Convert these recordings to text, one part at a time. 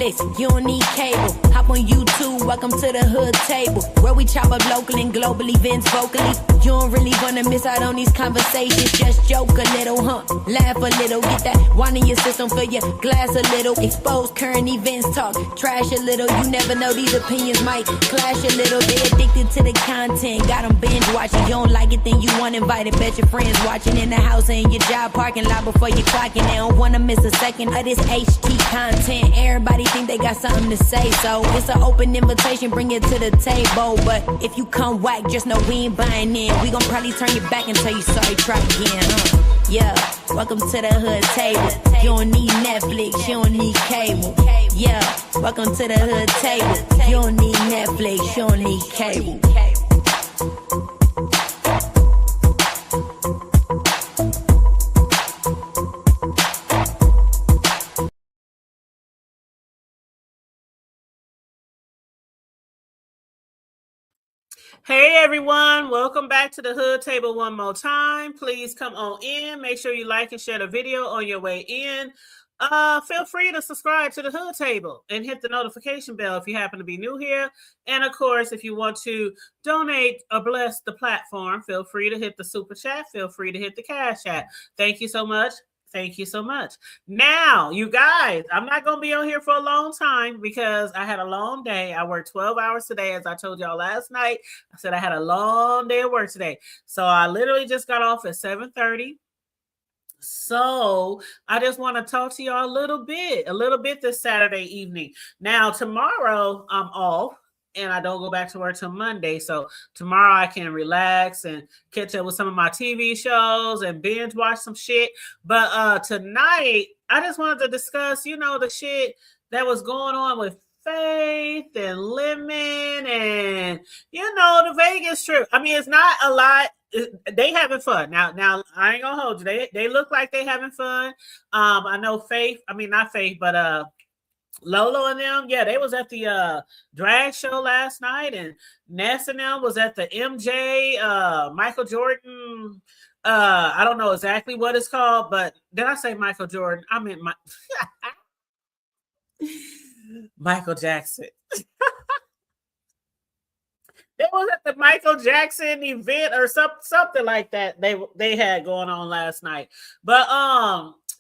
Netflix, you don't need cable. Hop on YouTube, welcome to the hood table, where we chop up local and global events vocally. You don't really wanna miss out on these conversations. Just joke a little, laugh a little, get that wine in your system, fill your glass a little. Expose current events, talk trash a little. You never know, these opinions might clash a little. They addicted to the content, got them binge watching. You don't like it, then you want invited. Bet your friends watching in the house and in your job parking lot before you clocking. They don't wanna miss a second of this HT content. Everybody think they got something to say, so it's an open invitation, bring it to the table. But if you come whack, just know we ain't buying in. We gon' probably turn your back and tell you sorry, try again, Yeah, welcome to the hood table. You don't need Netflix, you don't need cable. Yeah, welcome to the hood table. You don't need Netflix, you don't need cable. Hey everyone, welcome back to the Hood Table one more time. Please come on in. Make sure you like and share the video on your way in. Feel free to subscribe to the Hood Table and hit the notification bell if you happen to be new here. And of course, if you want to donate or bless the platform, feel free to hit the super chat. Feel free to hit the cash app. Thank you so much. Thank you so much. Now, you guys, I'm not going to be on here for a long time because I had a long day. I worked 12 hours today, as I told y'all last night. I said I had a long day of work today. So I literally just got off at 7:30. So I just want to talk to y'all a little bit this Saturday evening. Now, tomorrow I'm off. And I don't go back to work till Monday. So tomorrow I can relax and catch up with some of my TV shows and binge watch some shit. But tonight, I just wanted to discuss, the shit that was going on with Faith and Lemon and, the Vegas trip. I mean, it's not a lot. They having fun. Now I ain't gonna hold you. They look like they having fun. I know Faith, not Faith, but Lolo and them, yeah, they was at the drag show last night, and Ness and them was at the MJ Michael Jordan. I don't know exactly what it's called, but did I say Michael Jordan? I meant Michael Jackson. They was at the Michael Jackson event or something like that. They had going on last night, but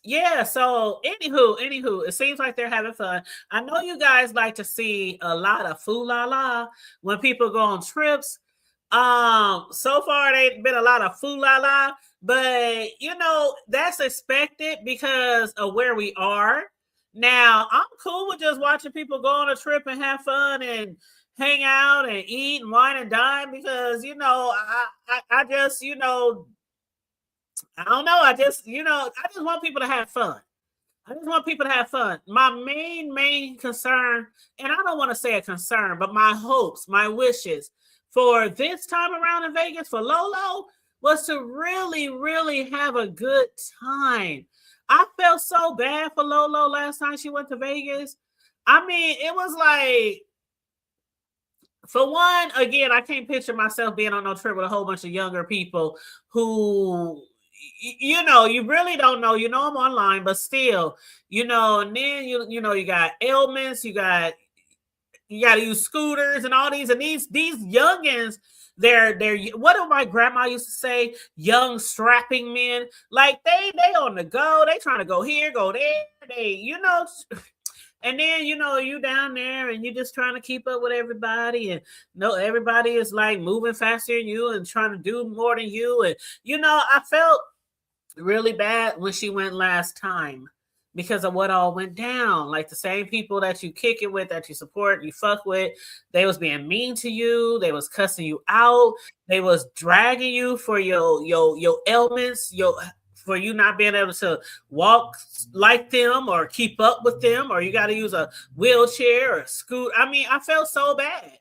yeah, so anywho, it seems like they're having fun. I know you guys like to see a lot of foo-la-la when people go on trips. So far, they've been a lot of foo-la-la, but that's expected because of where we are. Now, I'm cool with just watching people go on a trip and have fun and hang out and eat and wine and dine because, I just, I don't know. I just want people to have fun. My main concern, and I don't want to say a concern, but my hopes, my wishes for this time around in Vegas for Lolo was to really, really have a good time. I felt so bad for Lolo last time she went to Vegas. I mean, it was like, for one, again, I can't picture myself being on no trip with a whole bunch of younger people who, you really don't know. I'm online, but still, and then you got ailments, you got to use scooters and all these, and these youngins, they're what did my grandma used to say? Young strapping men, like they on the go, they trying to go here, go there, and then you down there and you're just trying to keep up with everybody, and everybody is like moving faster than you and trying to do more than you, and I felt really bad when she went last time because of what all went down. Like the same people that you kick it with, that you support, you fuck with, they was being mean to you, they was cussing you out, they was dragging you for your ailments, for you not being able to walk like them or keep up with them, or you got to use a wheelchair or a scooter. I mean, I felt so bad.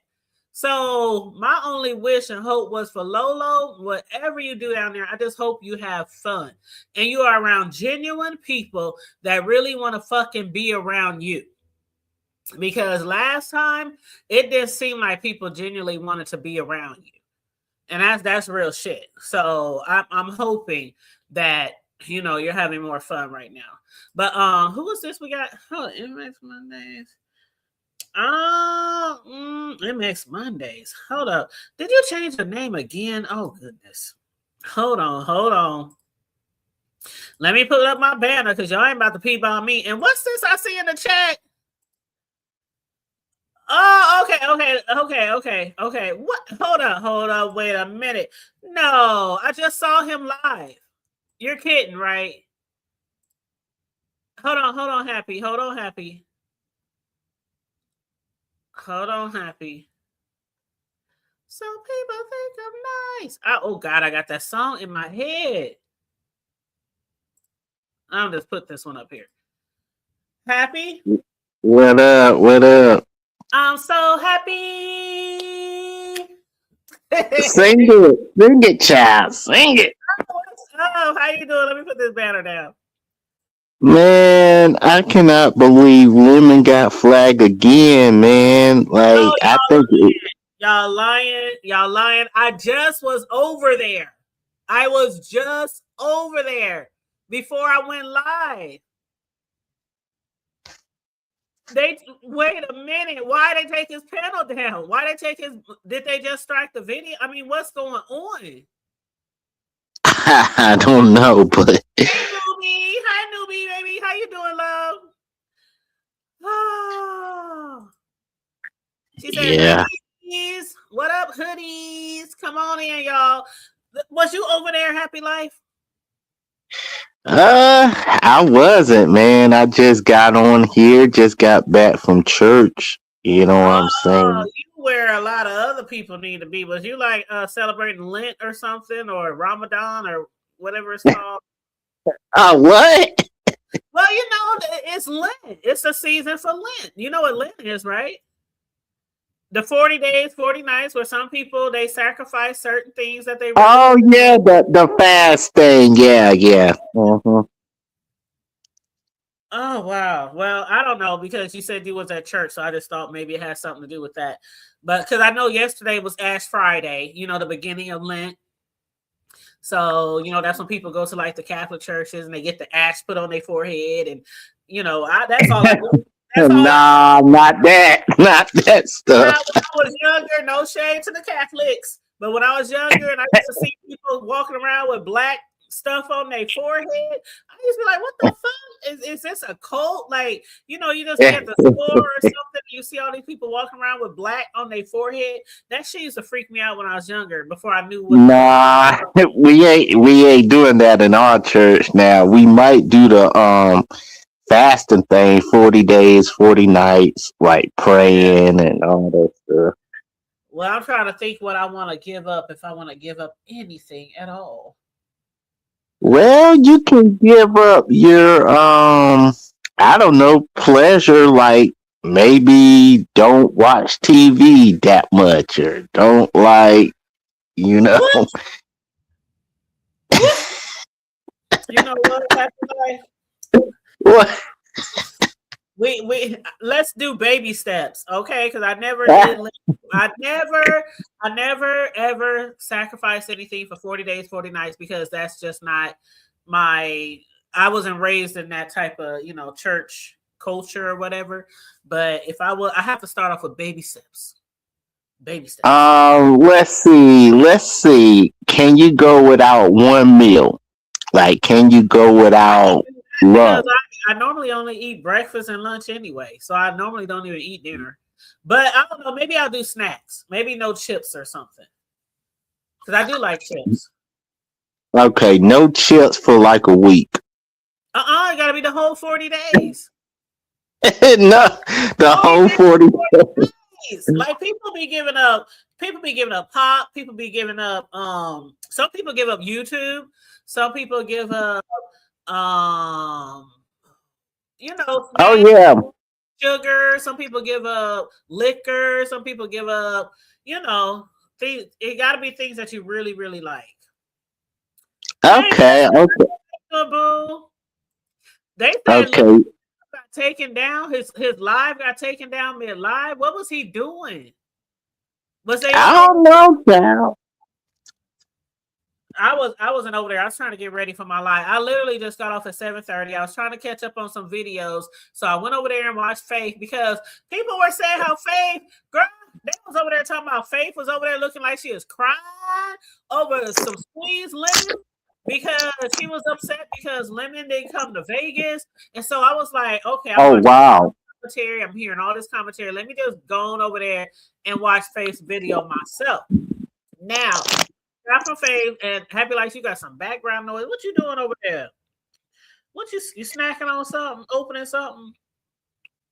So my only wish and hope was for Lolo, whatever you do down there, I just hope you have fun and you are around genuine people that really want to fucking be around you. Because last time it didn't seem like people genuinely wanted to be around you. And that's real shit. So I'm hoping that, you're having more fun right now. But who is this we got? MX Mondays. MX Mondays. Hold up. Did you change the name again? Oh goodness. Hold on, hold on. Let me put up my banner because y'all ain't about to peep on me. And what's this I see in the chat? Oh, okay. What? Hold on. Wait a minute. No, I just saw him live. You're kidding, right? Hold on, Happy. Hold on, Happy. Hold on, Happy. Some people think I'm nice. Oh God, I got that song in my head. I'll just put this one up here. Happy? What up? What up? I'm so happy. Sing it, child. Sing it. Oh, how you doing? Let me put this banner down. Man, I cannot believe women got flagged again, man. Like, Oh, I think y'all lying. Y'all lying. I just was over there. I was just over there before I went live. They wait a minute. Why they take his panel down? Why they take his? Did they just strike the video? I mean, what's going on? I don't know, but Hey, newbie. Hi, newbie, baby. How you doing, love? Oh. She said, yeah. hoodies. What up, hoodies? Come on in, y'all. Was you over there, Happy Life? I wasn't, man. I just got on here, just got back from church. You know what I'm Oh, saying? you where a lot of other people need to be. Was you like celebrating Lent or something, or Ramadan or whatever it's called? Oh, what? Well, you know, it's Lent. It's the season for Lent. You know what Lent is, right? The 40 days, 40 nights, where some people they sacrifice certain things that they really. Oh, yeah, the fast thing. Yeah, yeah. Mm-hmm. Oh wow. Well, I don't know because you said you was at church, so I just thought maybe it had something to do with that. But because I know yesterday was Ash Friday, you know, the beginning of Lent. So, you know, that's when people go to like the Catholic churches and they get the ash put on their forehead. And, you know, that's all I do. That's all I Nah, not that. Not that Now, stuff. when I was younger, no shade to the Catholics, but when I was younger and I used to see people walking around with black stuff on their forehead, I used to be like, what the fuck? Is this a cult? Like, you know, you just be at the store or something, you see all these people walking around with black on their forehead. That shit used to freak me out when I was younger before I knew what the Nah, we ain't doing that in our church now. We might do the fasting thing, 40 days, 40 nights, like yeah. praying and all that stuff. Well, I'm trying to think what I want to give up if I want to give up anything at all. Well, you can give up your I don't know, pleasure, like maybe don't watch TV that much or don't like, you know. What? What? You know what? Happy life. What? We let's do baby steps, okay? Because I never did. I never ever sacrificed anything for 40 days, 40 nights because that's just not my. I wasn't raised in that type of church culture or whatever. But if I will, I have to start off with baby steps. Baby steps. Let's see. Can you go without one meal? Like, can you go without Because lunch? I normally only eat breakfast and lunch anyway, so I normally don't even eat dinner. But I don't know, maybe I'll do snacks. Maybe no chips or something. Because I do like chips. Okay, no chips for like a week. It gotta be the whole 40 days. No, the Only whole been 40. 40 days. Like people be giving up pop, people be giving up some people give up YouTube, some people give up um Oh, snacks, yeah. sugar, some people give up liquor, some people give up, things. It gotta be things that you really, really like. Hey, Okay, okay, boo. They said okay. got taken down. His live got taken down mid live. What was he doing? Was they I on there? don't know, child. I wasn't over there. I was trying to get ready for my live. I literally just got off at 7:30. I was trying to catch up on some videos. So I went over there and watched Faith because people were saying how Faith, girl, they was over there talking about Faith was over there looking like she was crying over some squeezed lemon because she was upset because Lemon didn't come to Vegas. And so I was like, okay, I'm Oh watching wow. commentary. I'm hearing all this commentary. Let me just go on over there and watch Faith's video myself. Now, I'm from Faith and Happy Life, you got some background noise. What you doing over there? What you snacking on something? Opening something?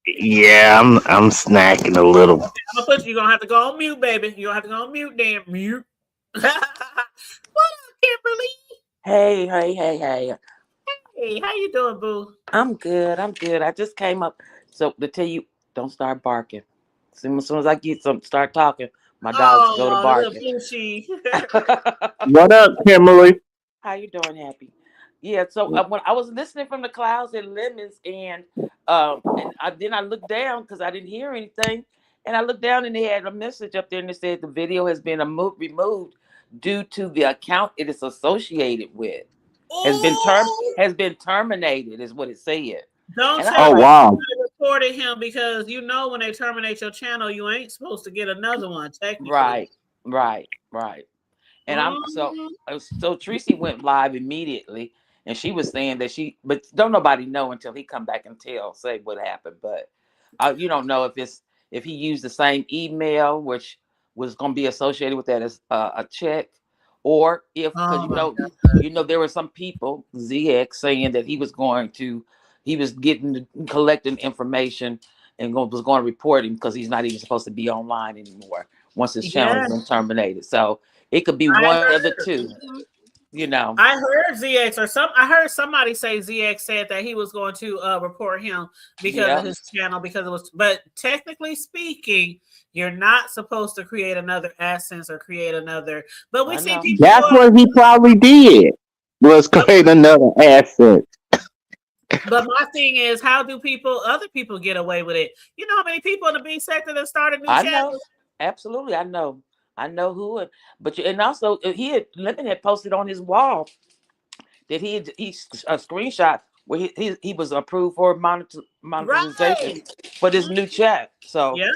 Yeah, I'm snacking a little. Okay, I'm gonna put you. You're gonna have to go on mute, baby. You're gonna have to go on mute, damn mute. What up, Kimberly? Hey, hey, hey, hey. Hey, how you doing, boo? I'm good. I'm good. I just came up so to tell you, don't start barking. As soon as I get some, start talking, my dogs go to Oh, the little barking. bushy. What up, Kimberly? How you doing, Happy? Yeah. So when I was listening from the clouds and lemons, and then I looked down because I didn't hear anything, and I looked down and they had a message up there and it said the video has been removed due to the account it is associated with. Oh, Has been terminated is what it said. don't And I tell was Oh me like, wow. you reported him because you know when they terminate your channel, you ain't supposed to get another one technically. right. And Mhm. so Tracy went live immediately and she was saying that but don't nobody know until he come back and say what happened. But you don't know if he used the same email, which was going to be associated with that as a check, or because Oh my God. there were some people ZX saying that he was collecting information and was going to report him because he's not even supposed to be online anymore once his channel Yeah, has been terminated. So it could be I one of the heard. two, Mhm. you know. I heard ZX or some. I heard somebody say ZX said that he was going to report him because of Yeah, his channel because it was. But technically speaking, you're not supposed to create another AdSense or create another. But we I see know. people do That's all. what he probably did. Was create another asset. But my thing is, how do other people get away with it? You know how many people in the B sector that started new I know. channels? Absolutely, I know. I know who. And also Lemon had posted on his wall that he a screenshot where he was approved for monetization Right. for this new chat. So Yep.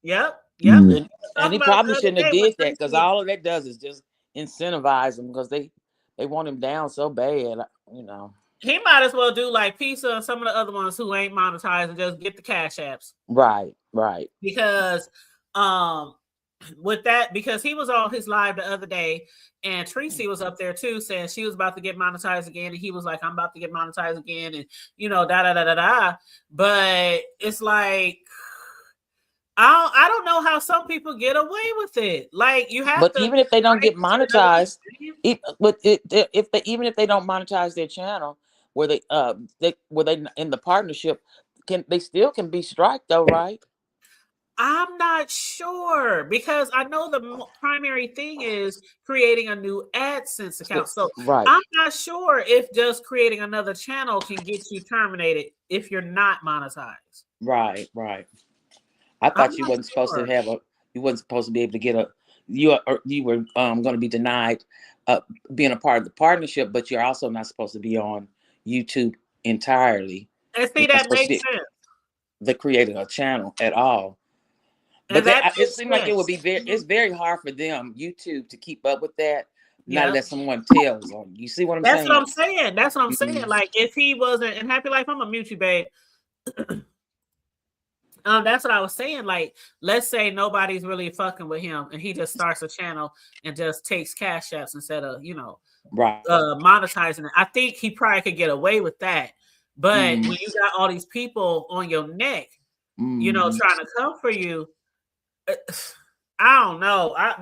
Yep. Yep. Mm. and Talk he about it the probably other shouldn't have day when did that because Tracy. all of that does is just incentivize him because they want him down so bad. He might as well do like Pizza and some of the other ones who ain't monetized and just get the cash apps Right. because with that because he was on his live the other day and Tracy was up there too saying she was about to get monetized again and he was like I'm about to get monetized again and da da da da da. But it's like I don't know how some people get away with it. Like you have But to even if they don't write get to another monetized, stream. even if they don't monetize their channel, where they in the partnership, they still can be striked though, right? I'm not sure because I know the primary thing is creating a new AdSense account. So Right, I'm not sure if just creating another channel can get you terminated if you're not monetized. right. I I'm thought not sure. you wasn't supposed to be able to get you were going to be denied uh, being a part of the partnership, but you're also not supposed to be on YouTube entirely. And see, You're not that supposed to makes be sense. creating a channel at all. And But that it makes seemed like it would sense. be it's very hard for them, YouTube, to keep up with that, not Yep. let someone tells on. You see what I'm That's what saying? I'm saying. That's what I'm saying. Mhm. Like if he wasn't in Happy Life, I'm gonna mute you, babe. That's what I was saying. Like, let's say nobody's really fucking with him, and he just starts a channel and just takes cash apps instead of Right. monetizing it. I think he probably could get away with that. But Mm-hmm. when you got all these people on your neck, Mm-hmm. trying to come for you, I don't know. I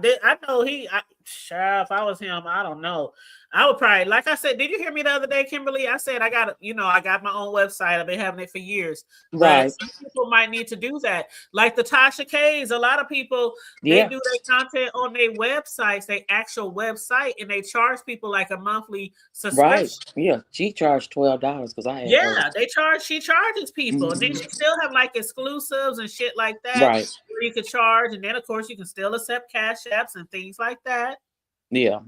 know if I was him, I don't know. I would probably, like I said, did you hear me the other day, Kimberly? I said I got I got my own website. I've been having it for years, but Right. some people might need to do that. Like the Tasha K's, a lot of people they Yeah. do their content on their websites, their actual website, and they charge people like a monthly Right. subscription. Yeah. She charged $12 because I had hers. Yeah, she charges people, and then Mm-hmm. she still have like exclusives and shit like that Right. where you can charge, and then of course you can still accept cash apps and things like that. Yeah.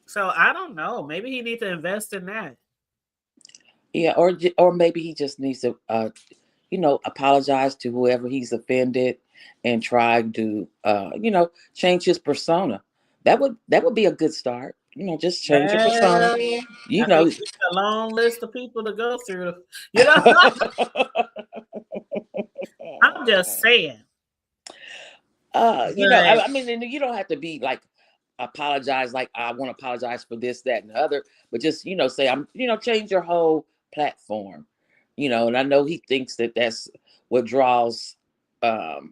So I don't know. Maybe he needs to invest in that. Yeah, or maybe he just needs to apologize to whoever he's offended and try to change his persona. That would be a good start. Just change your persona. Well, You I think know. it's a long list of people to go through. You know, I'm just saying. But I mean, and you don't have to be like apologize like I want to apologize for this, that, and the other, but just say change your whole platform. And I know he thinks that that's what draws,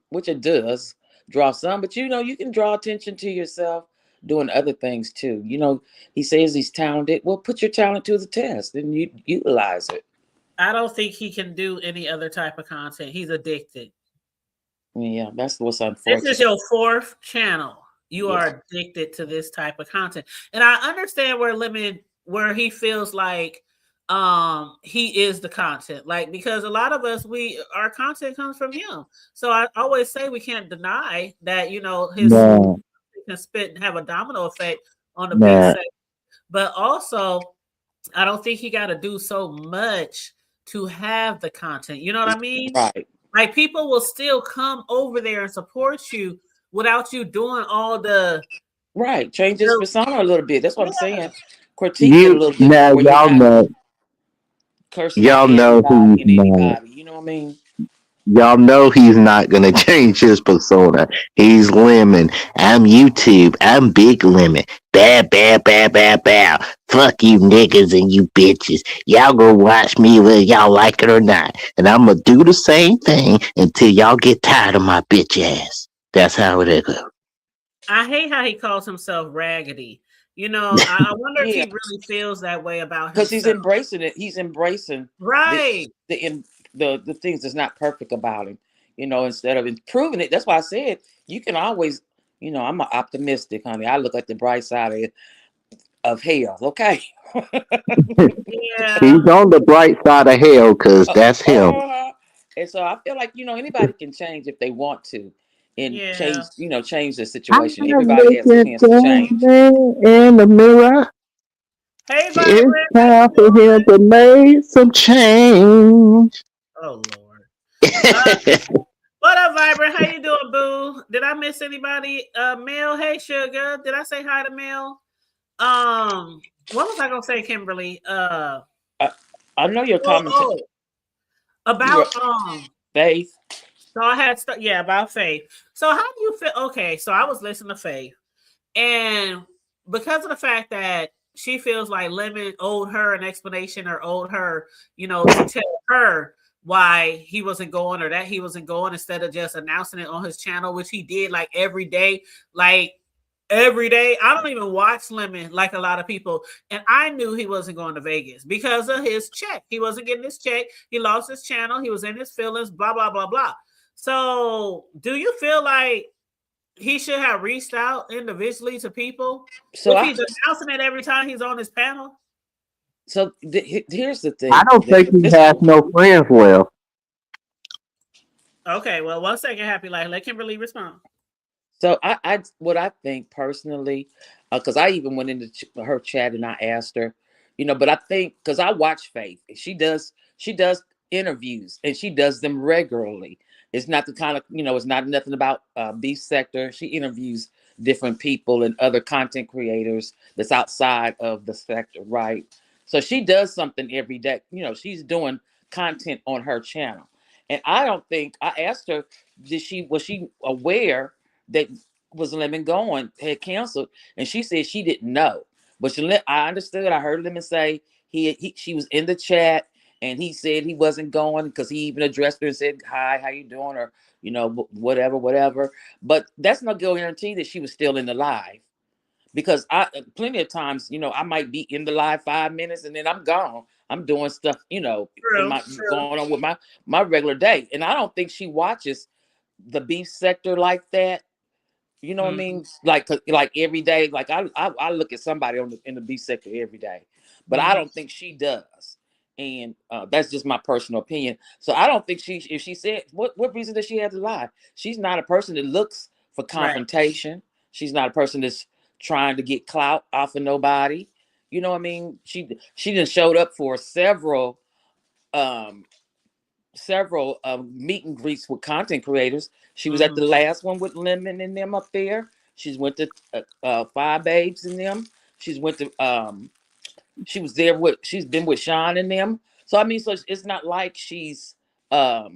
which it does draw some, but you can draw attention to yourself doing other things too. He says he's talented. Well, put your talent to the test and you utilize it. I don't think he can do any other type of content. He's addicted. Yeah, that's what's This is unfortunate. your fourth channel. You Yeah. are addicted to this type of content. And I understand where he feels like he is the content. Like because a lot of us our content comes from him. So I always say we can't deny that, his Nah, can spit and have a domino effect on the big nah. set. But also I don't think he got to do so much to have the content. You know what I mean? Right. Like people will still come over there and support you without you doing all Right. Change his the persona a little bit. That's what I'm yeah. saying. Critique it a You little bit now more where you're not cursing out y'all know everybody he's and not. anybody. You know what I mean? Y'all know he's not gonna change his persona. He's Lemon. I'm YouTube. I'm Big Lemon. Bad, bad, bad, bad, bad. Fuck you niggas and you bitches. Y'all go watch me whether y'all like it or not. And I'm gonna do the same thing until y'all get tired of my bitch ass. That's how it goes. I hate how he calls himself raggedy. I wonder if he Yeah. really feels that way about Because he's himself. embracing it. He's embracing the Right. the things that's not perfect about him. Instead of improving it. That's why I said you can always, I'm an optimistic, honey. I look at the bright side of hell. Okay. Yeah. He's on the bright side of hell because Uh, that's him. and so I feel like anybody can change if they want to, and Yeah. change the I'm situation. Everybody has a looking chance to change. in the mirror. Hey, It's Vibrant, how you time for him doing? to make some change. Oh Lord. Uh, what up, Vibrant? How you doing, boo? Did I miss anybody? Mel, hey, sugar. Did I say hi to Mel? What was I gonna say, Kimberly? I, I know your Oh, comment. oh, You were about Faith. So I had yeah, about Faith. So how do you feel? Okay, so I was listening to Faith, and because of the fact that she feels like Lemon owed her an explanation or owed her, to tell her why he wasn't going or that he wasn't going instead of just announcing it on his channel, which he did like every day. Like every day. I don't even watch Lemon like a lot of people. And I knew he wasn't going to Vegas because of his check. He wasn't getting his check. He lost his channel. He was in his feelings, blah, blah, blah, blah. So do you feel like he should have reached out individually to people So if I he's announcing it every time he's on his panel? so here's the I thing. don't think he has no friends left. Okay, well, 1 second, Happy Life. Let Kimberly respond. So what I think personally, because I even went into her chat and I asked her, but I think because I watch Faith, she does interviews and she does them regularly. It's not the kind of it's not nothing about beef sector. She interviews different people and other content creators that's outside of the sector, right? So she does something every day. She's doing content on her channel, and I don't think I asked her, was she aware that was Lemon going had canceled, and she said she didn't know. But I understood. I heard Lemon say she was in the chat, and he said he wasn't going because he even addressed her and said, "Hi, how you doing?" or whatever, whatever. But that's no guarantee that she was still in the live because I plenty of times, I might be in the live 5 minutes and then I'm gone. I'm doing stuff, in True, my true. going on with my regular day, and I don't think she watches the beef sector like that. You know what I Mm-hmm. mean? Like every day. Like I look at somebody in the B sector every day, but I Mm-hmm. don't think she does. And that's just my personal opinion. So I don't think if she said, what reason does she have to lie? She's not a person that looks for Right. confrontation. She's not a person that's trying to get clout off of nobody. You know what I mean? She just showed up for um several meet and greets with content creators. She was at the last one with Lemon and them up there. She's went to Five Babes and them. She's went to she was there with she's been with Sean and them. So I mean, so it's not like she's meets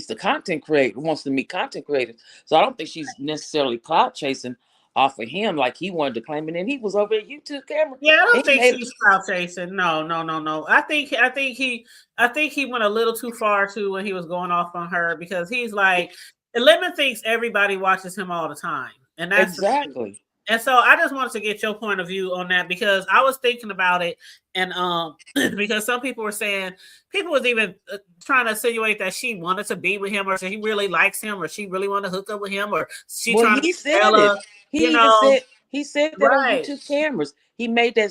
the content creator, wants to meet content creators. So I don't think she's necessarily clout chasing off of him like he wanted to claim it. And he was over at YouTube camera. Yeah, I don't He think made she's clout chasing. No. I think he went a little too far too when he was going off on her, because he's like, Lemon thinks everybody watches him all the time, and that's exactly. And so I just wanted to get your point of view on that, because I was thinking about it, and because some people were saying, people was even trying to insinuate that she wanted to be with him, or she really likes him, or she really wanted to hook up with him, or she trying He to said tell her, it. He said that on right. YouTube cameras. He made that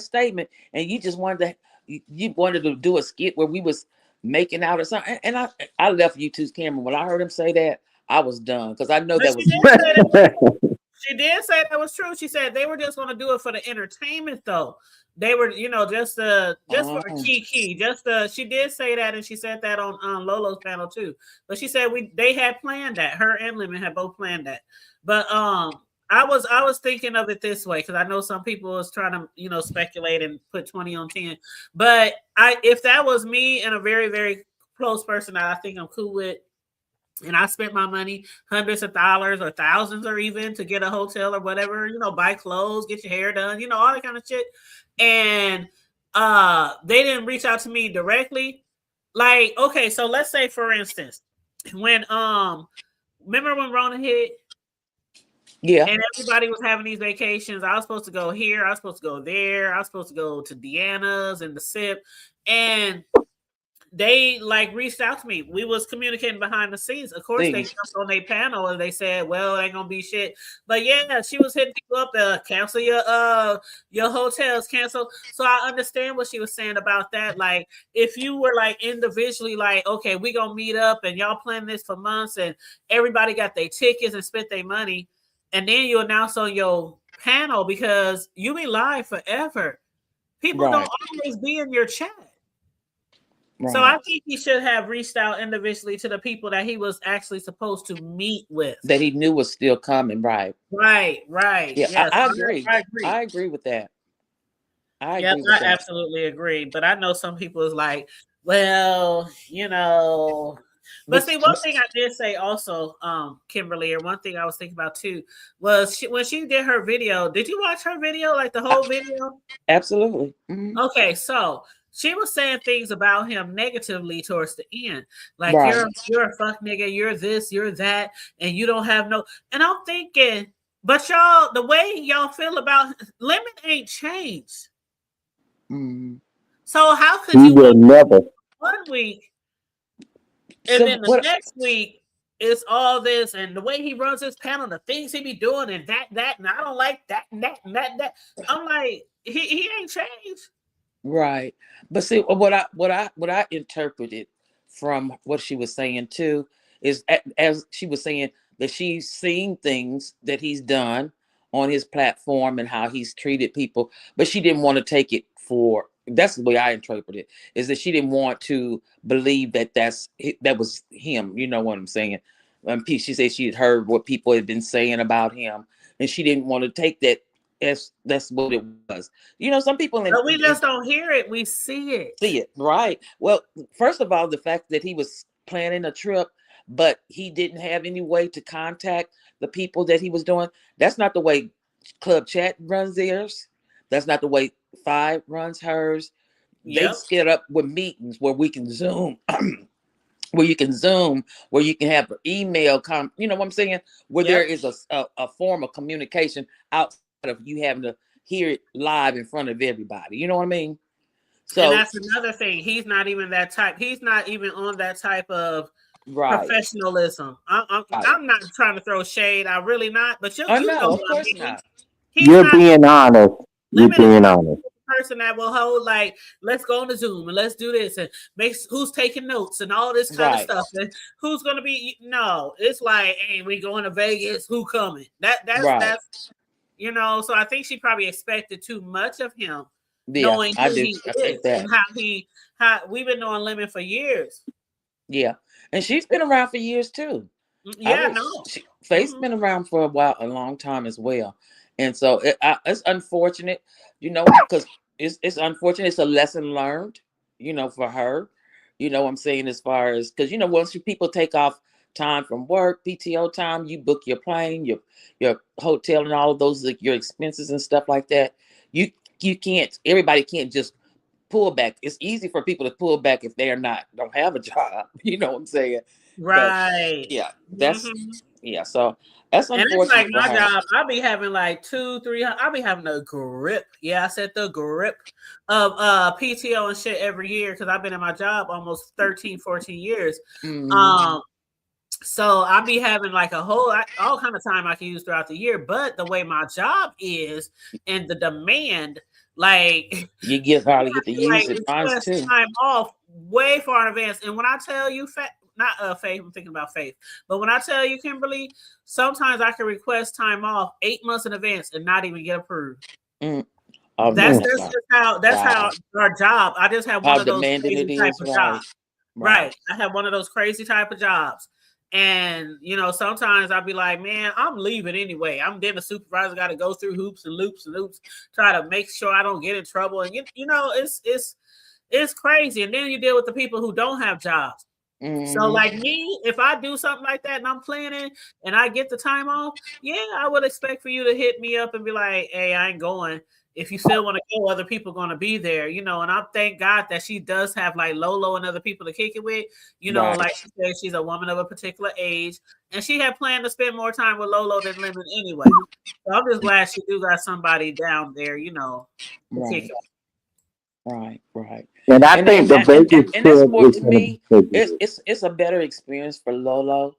statement, and you just wanted to do a skit where we was making out or something. And I left YouTube's camera when I heard him say that. I was done, because I know But that was. she did say that was true. She said they were just going to do it for the entertainment, though. They were, just for Kiki. She did say that, and she said that on Lolo's panel too. But she said they had planned that. Her and Lemon had both planned that. But I was thinking of it this way, because I know some people was trying to speculate and put 20 on 10. But if that was me and a very, very close person that I think I'm cool with, and I spent my money, hundreds of dollars or thousands, or even to get a hotel or whatever, buy clothes, get your hair done, all that kind of shit. And they didn't reach out to me directly. Like, okay, so let's say, for instance, when remember when Rona hit? Yeah. And everybody was having these vacations. I was supposed to go here. I was supposed to go there. I was supposed to go to Deanna's and the SIP. And they reached out to me. We was communicating behind the scenes. Of course, they jumped on their panel and they said, "Well, it ain't gonna be shit." But yeah, she was hitting people up to cancel your hotels, cancel. So I understand what she was saying about that. Like, if you were individually okay, we gonna meet up and y'all plan this for months, and everybody got their tickets and spent their money, and then you announce on your panel, because you be live forever. People don't always be in your chat. Right. So I think he should have reached out individually to the people that he was actually supposed to meet with, that he knew was still coming. Right. Yeah, yes, I agree. I agree with that. I absolutely agree. But I know some people is like, well, But see, one thing I did say also, Kimberly, or one thing I was thinking about too, was when she did her video. Did you watch her video, the whole video? Absolutely. Mm-hmm. Okay, so she was saying things about him negatively towards the end. You're a fuck nigga, you're this, you're that, and you don't have no. And I'm thinking, but y'all, the way y'all feel about Lemon ain't changed. Mm-hmm. So how could you you will never 1 week and then the next week it's all this, and the way he runs his panel, the things he be doing, and that, and I don't like that, and that. I'm like, he ain't changed. Right. But see, what I interpreted from what she was saying too is, as she was saying, that she's seen things that he's done on his platform and how he's treated people, but she didn't want to take it for. That's the way I interpret it, is that she didn't want to believe that that was him. You know what I'm saying? She said she had heard what people had been saying about him, and she didn't want to take that. That's what it was. Some people. But we just don't hear it. We see it. See it, right? Well, first of all, the fact that he was planning a trip, but he didn't have any way to contact the people that he was doing. That's not the way Club Chat runs theirs. That's not the way Five runs hers. Yep. They set up with meetings where we can Zoom. Where you can Zoom, where you can have email, you know what I'm saying? Where there is a form of communication outside of you having to hear it live in front of everybody. You know what I mean? So, and that's another thing. He's not even that type. He's not even on that type of professionalism. I'm not trying to throw shade. I'm really not. But you know, of course not. You're being honest. You're being honest. person that will hold like, let's go on the Zoom and let's do this and make who's taking notes and all this kind of Right. stuff. And who's gonna be no, it's like, hey, we going to Vegas, who coming? Right. That's so I think she probably expected too much of him, Yeah, knowing I who do. he I think is and that. how we've been knowing Lemon for years. Yeah. And she's been around for years too. Yeah, no. Faith's Mm-hmm. been around for a long time as well. And so it's unfortunate, because it's unfortunate. It's a lesson learned, for her. You know what I'm saying? As far as, because, once people take off time from work, PTO time, you book your plane, your hotel and all of those, like, your expenses and stuff like that. You can't, everybody can't just pull back. It's easy for people to pull back if they don't have a job. You know what I'm saying? But Right. yeah, Mm-hmm. so that's And it's like unfortunate for my her. job, I'll be having like 2, 3, I'll be having a grip. Yeah, I said the grip of PTO and shit every year because I've been in my job almost 13, 14 years. Mm-hmm. Um, so I'll be having like all kind of time I can use throughout the year. But the way my job is and the demand, like You hardly get to like use it. Mine's express too. time off way far in advance. And when I tell you, not Faith, I'm thinking about Faith, but when I tell you, Kimberly, sometimes I can request time off 8 months in advance and not even get approved. Mm. Oh no, That's Mm. that's just not. that's how Wow. our job. I just have one How of those demanding crazy it type is, of right? jobs. Right. Right. I have one of those crazy type of jobs. And sometimes I'll be like, man, I'm leaving anyway. I'm then the supervisor got to go through hoops and loops and loops, try to make sure I don't get in trouble. And it's crazy. And then you deal with the people who don't have jobs. So Mm-hmm. like me, if I do something like that and I'm planning and I get the time off, yeah, I would expect for you to hit me up and be like, hey, I ain't going. If you still want to go, other people going to be there, and I thank God that she does have like Lolo and other people to kick it with, Right. like she said, she's a woman of a particular age and she had planned to spend more time with Lolo than Lemon anyway. So I'm just glad she do got somebody down there, to kick Right. it. Right. Right. And I And think and the that and, Vegas and, and that's trip more is to going to me. be so It's good. it's it's a better experience for Lolo,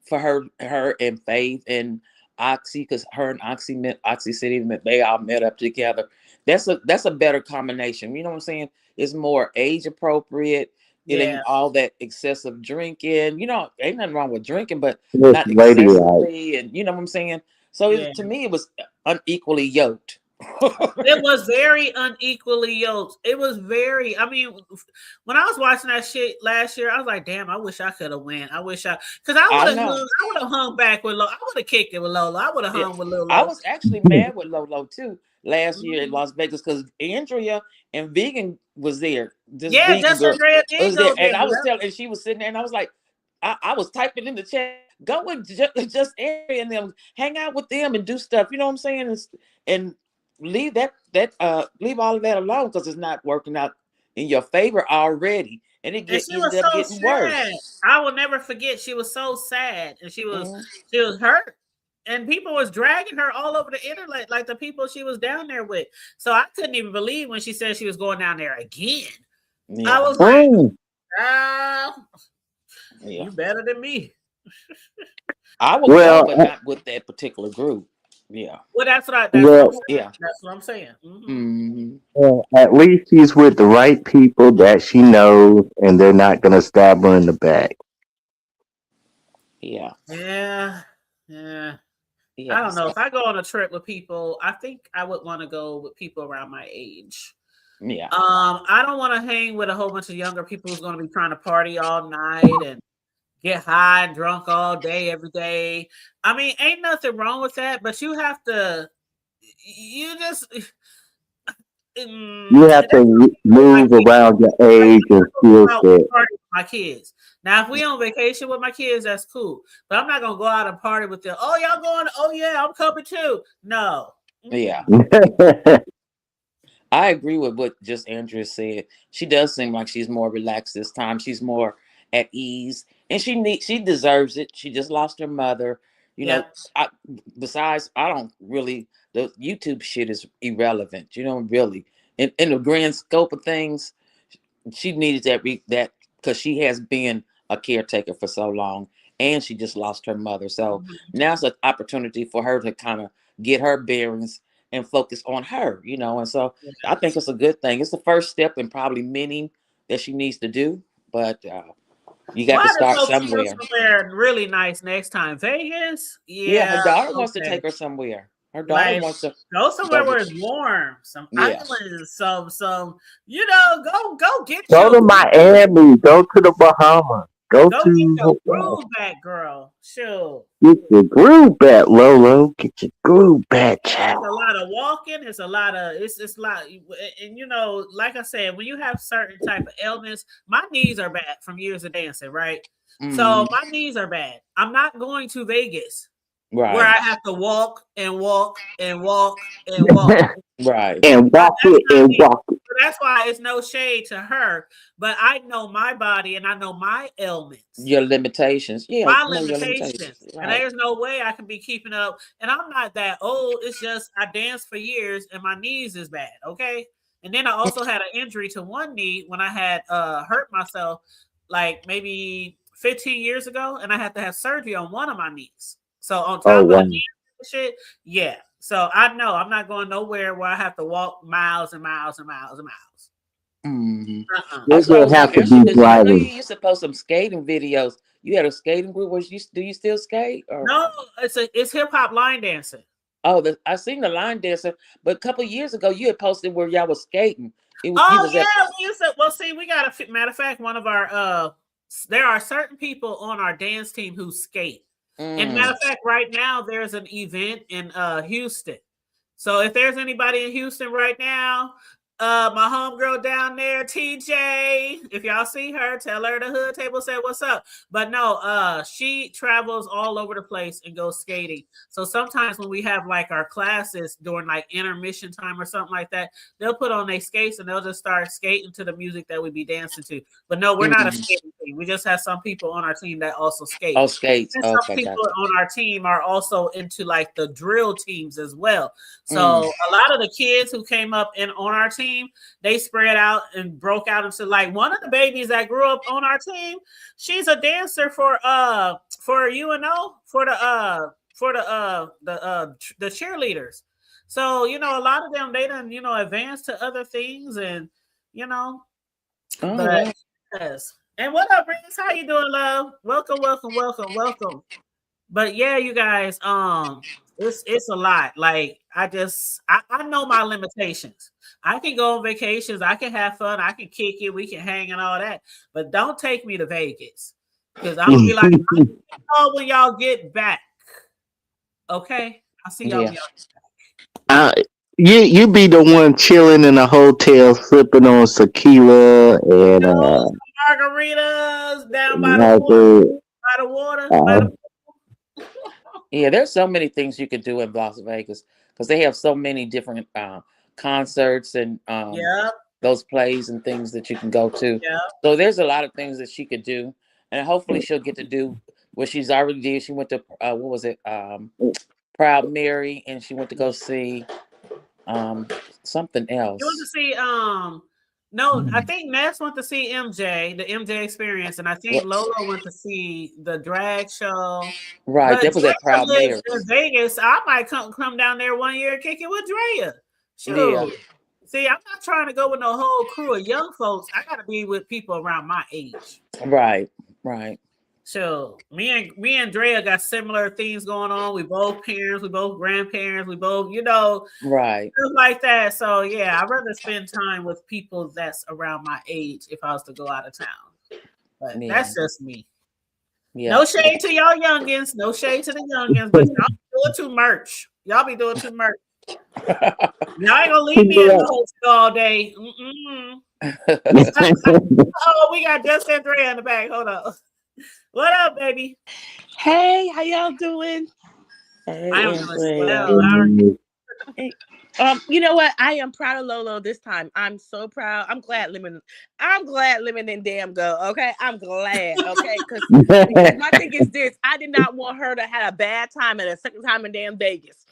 for her and Faith and Oxy, because her and Oxy City, they all met up together. That's a better combination. You know what I'm saying? It's more age appropriate. It ain't Yeah. all that excessive drinking. Ain't nothing wrong with drinking, but It's not lady right. excessively. And you know what I'm saying? So Yeah. to me, it was unequally yoked. It was very unequally yoked. It was very. I mean, when I was watching that shit last year, I was like, "Damn, I wish I could have won. I wish because I would I have know. hung. I would have hung back with Lolo. I would have kicked it with Lolo. I would have Yeah, hung with I Lolo. was actually mad with Lolo too last year in Mhm. Las Vegas because Andrea and Vegan was there. This Yeah, vegan just girl Andrea did was there, go there. and I was Yep. telling, and she was sitting there, and I was like, I was typing in the chat, go with just Andrea and them, hang out with them and do stuff. You know what I'm saying? And leave leave all of that alone because it's not working out in your favor already, and And she ended was up so getting sad. worse. I will never forget. She was so sad, and Mhm. she was hurt. And people was dragging her all over the internet, like the people she was down there with. So I couldn't even believe when she said she was going down there again. I Yeah, was like, Mm. ah, yeah. you better than me. I would go, Well, but not with that particular group. Yeah. Well, that's what I'm well, saying. Yeah. That's what I'm saying. Hmm. Hmm. at least she's with the right people that she knows, and they're not going to stab her in the back. Yeah. Yeah, yeah. I Yeah. don't know. So, If I go on a trip with people, I think I would want to go with people around my age. yeah. I don't want to hang with a whole bunch of younger people who's going to be trying to party all night and get high and drunk all day, every day. I mean, ain't nothing wrong with that, but you have to, you just, You have that's to like move around your like age and go skill out set. and party with my kids. Now, if we on vacation with my kids, that's cool. But I'm not gonna go out and party with them. Oh, y'all going? Oh yeah, I'm coming too. No. Yeah. Mm-mm. I agree with what just Andrea said. She does seem like she's more relaxed this time. She's more at ease, and she deserves it. She just lost her mother. You know, Yep. I, besides, I don't really, the YouTube shit is irrelevant. Really, in the grand scope of things, she needed that because she has been a caretaker for so long, and she just lost her mother. So Mhm. now it's an opportunity for her to kind of get her bearings, and focus on her, And so I think Yes. it's a good thing. It's the first step in probably many that she needs to do, but you got to Why to start go somewhere. somewhere really nice next time? Vegas? Yeah, her Yeah, daughter wants to okay. take her somewhere. Her daughter Like wants to go somewhere go. where it's warm, some Yeah. islands, some go get Go your to Miami. Go to the Bahamas. Go go get your to groove back, girl. Sure. get your groove back, Lolo. Get your groove back, It's child. a lot of walking. It's a lot of it's a lot, and like I said, when you have certain type of ailments, my knees are bad from years of dancing, right? So Mm, my knees are bad. I'm not going to Vegas where right. I have to walk and walk and walk and walk. Right. And walk That's it not and me. walk it. So that's why it's no shade to her, but I know my body and I know my ailments, Your limitations. Yeah, my know your limitations. limitations, and Right. there's no way I can be keeping up. And I'm not that old. It's just I danced for years and my knees is bad. Okay, and then I also had an injury to one knee when I had hurt myself like maybe 15 years ago, and I had to have surgery on one of my knees. So on Oh top of the wow. shit, yeah. So I know I'm not going nowhere where I have to walk miles and miles and miles and miles. Hmm. Uh-uh. You That's why I was just have to asking be you because I know you driving. used to post some skating videos. You had a skating group. Do you still skate or? No, it's hip hop line dancing. Oh, I seen the line dancer, but a couple of years ago you had posted where y'all was skating. You Oh was at. yeah, we used to. Well, see, we got a matter of fact. One of our there are certain people on our dance team who skate. And matter Mm, of fact, right now there's an event in Houston. So if there's anybody in Houston right now, my homegirl down there, TJ, if y'all see her, tell her the hood table said what's up. But no, she travels all over the place and goes skating. So sometimes when we have like our classes during like intermission time or something like that, they'll put on their skates and they'll just start skating to the music that we be dancing to. But no, we're not a mm. skating team. We just have some people on our team that also skate. Oh, skates. And some Okay, people gotcha. on our team are also into like the drill teams as well. Mm, So a lot of the kids who came up and on our team, they spread out and broke out into like one of the babies that grew up on our team. She's a dancer for UNO for the cheerleaders. So a lot of them they done advance to other things and you know, oh but wow. yes. And what up, Reese? How you doing, love? Welcome, welcome, welcome, welcome. But yeah, you guys, it's a lot. Like I know my limitations. I can go on vacations, I can have fun, I can kick it, we can hang and all that. But don't take me to Vegas. Because I'm gonna be like, I'll see y'all when y'all get back. Okay? I'll see y'all Yeah. when y'all Uh, you be the one chilling in a hotel, sipping on tequila and margaritas down by the like water, by the water, by uh, the Yeah, there's so many things you could do in Las Vegas because they have so many different concerts and yeah, those plays and things that you can go to. yeah. So there's a lot of things that she could do, and hopefully she'll get to do what she's already did. She went to what was it, Proud Mary, and she went to go see um, something You want to else. see no, I think Ness went to see MJ, the MJ experience, and I think What? Lola went to see the drag show. Right, But that was at Drea Proud lives in Mary's. Vegas. I might come down there one year and kick it with Drea. Yeah, Shoot. See, I'm not trying to go with no whole crew of young folks. I gotta be with people around my age. right, right, So me and Drea got similar things going on. We both parents, we both grandparents, we both, right. stuff like that. So yeah, I'd rather spend time with people that's around my age if I was to go out of town. But Yeah, that's just me. yeah. No shade to y'all youngins. No shade to the youngins, but y'all be doing too much. Y'all be doing too much. Y'all ain't gonna leave me in the hotel all day. Mm-mm. Oh, we got just Andrea in the back. Hold up. What up, baby? Hey, how y'all doing? I Hey, am doing Andrea. swell. How are you? Hey, you know what? I am proud of Lolo this time. I'm so proud. I'm glad living in damn go. Okay, I'm glad. Okay, because my thing is this: I did not want her to have a bad time at a second time in damn Vegas.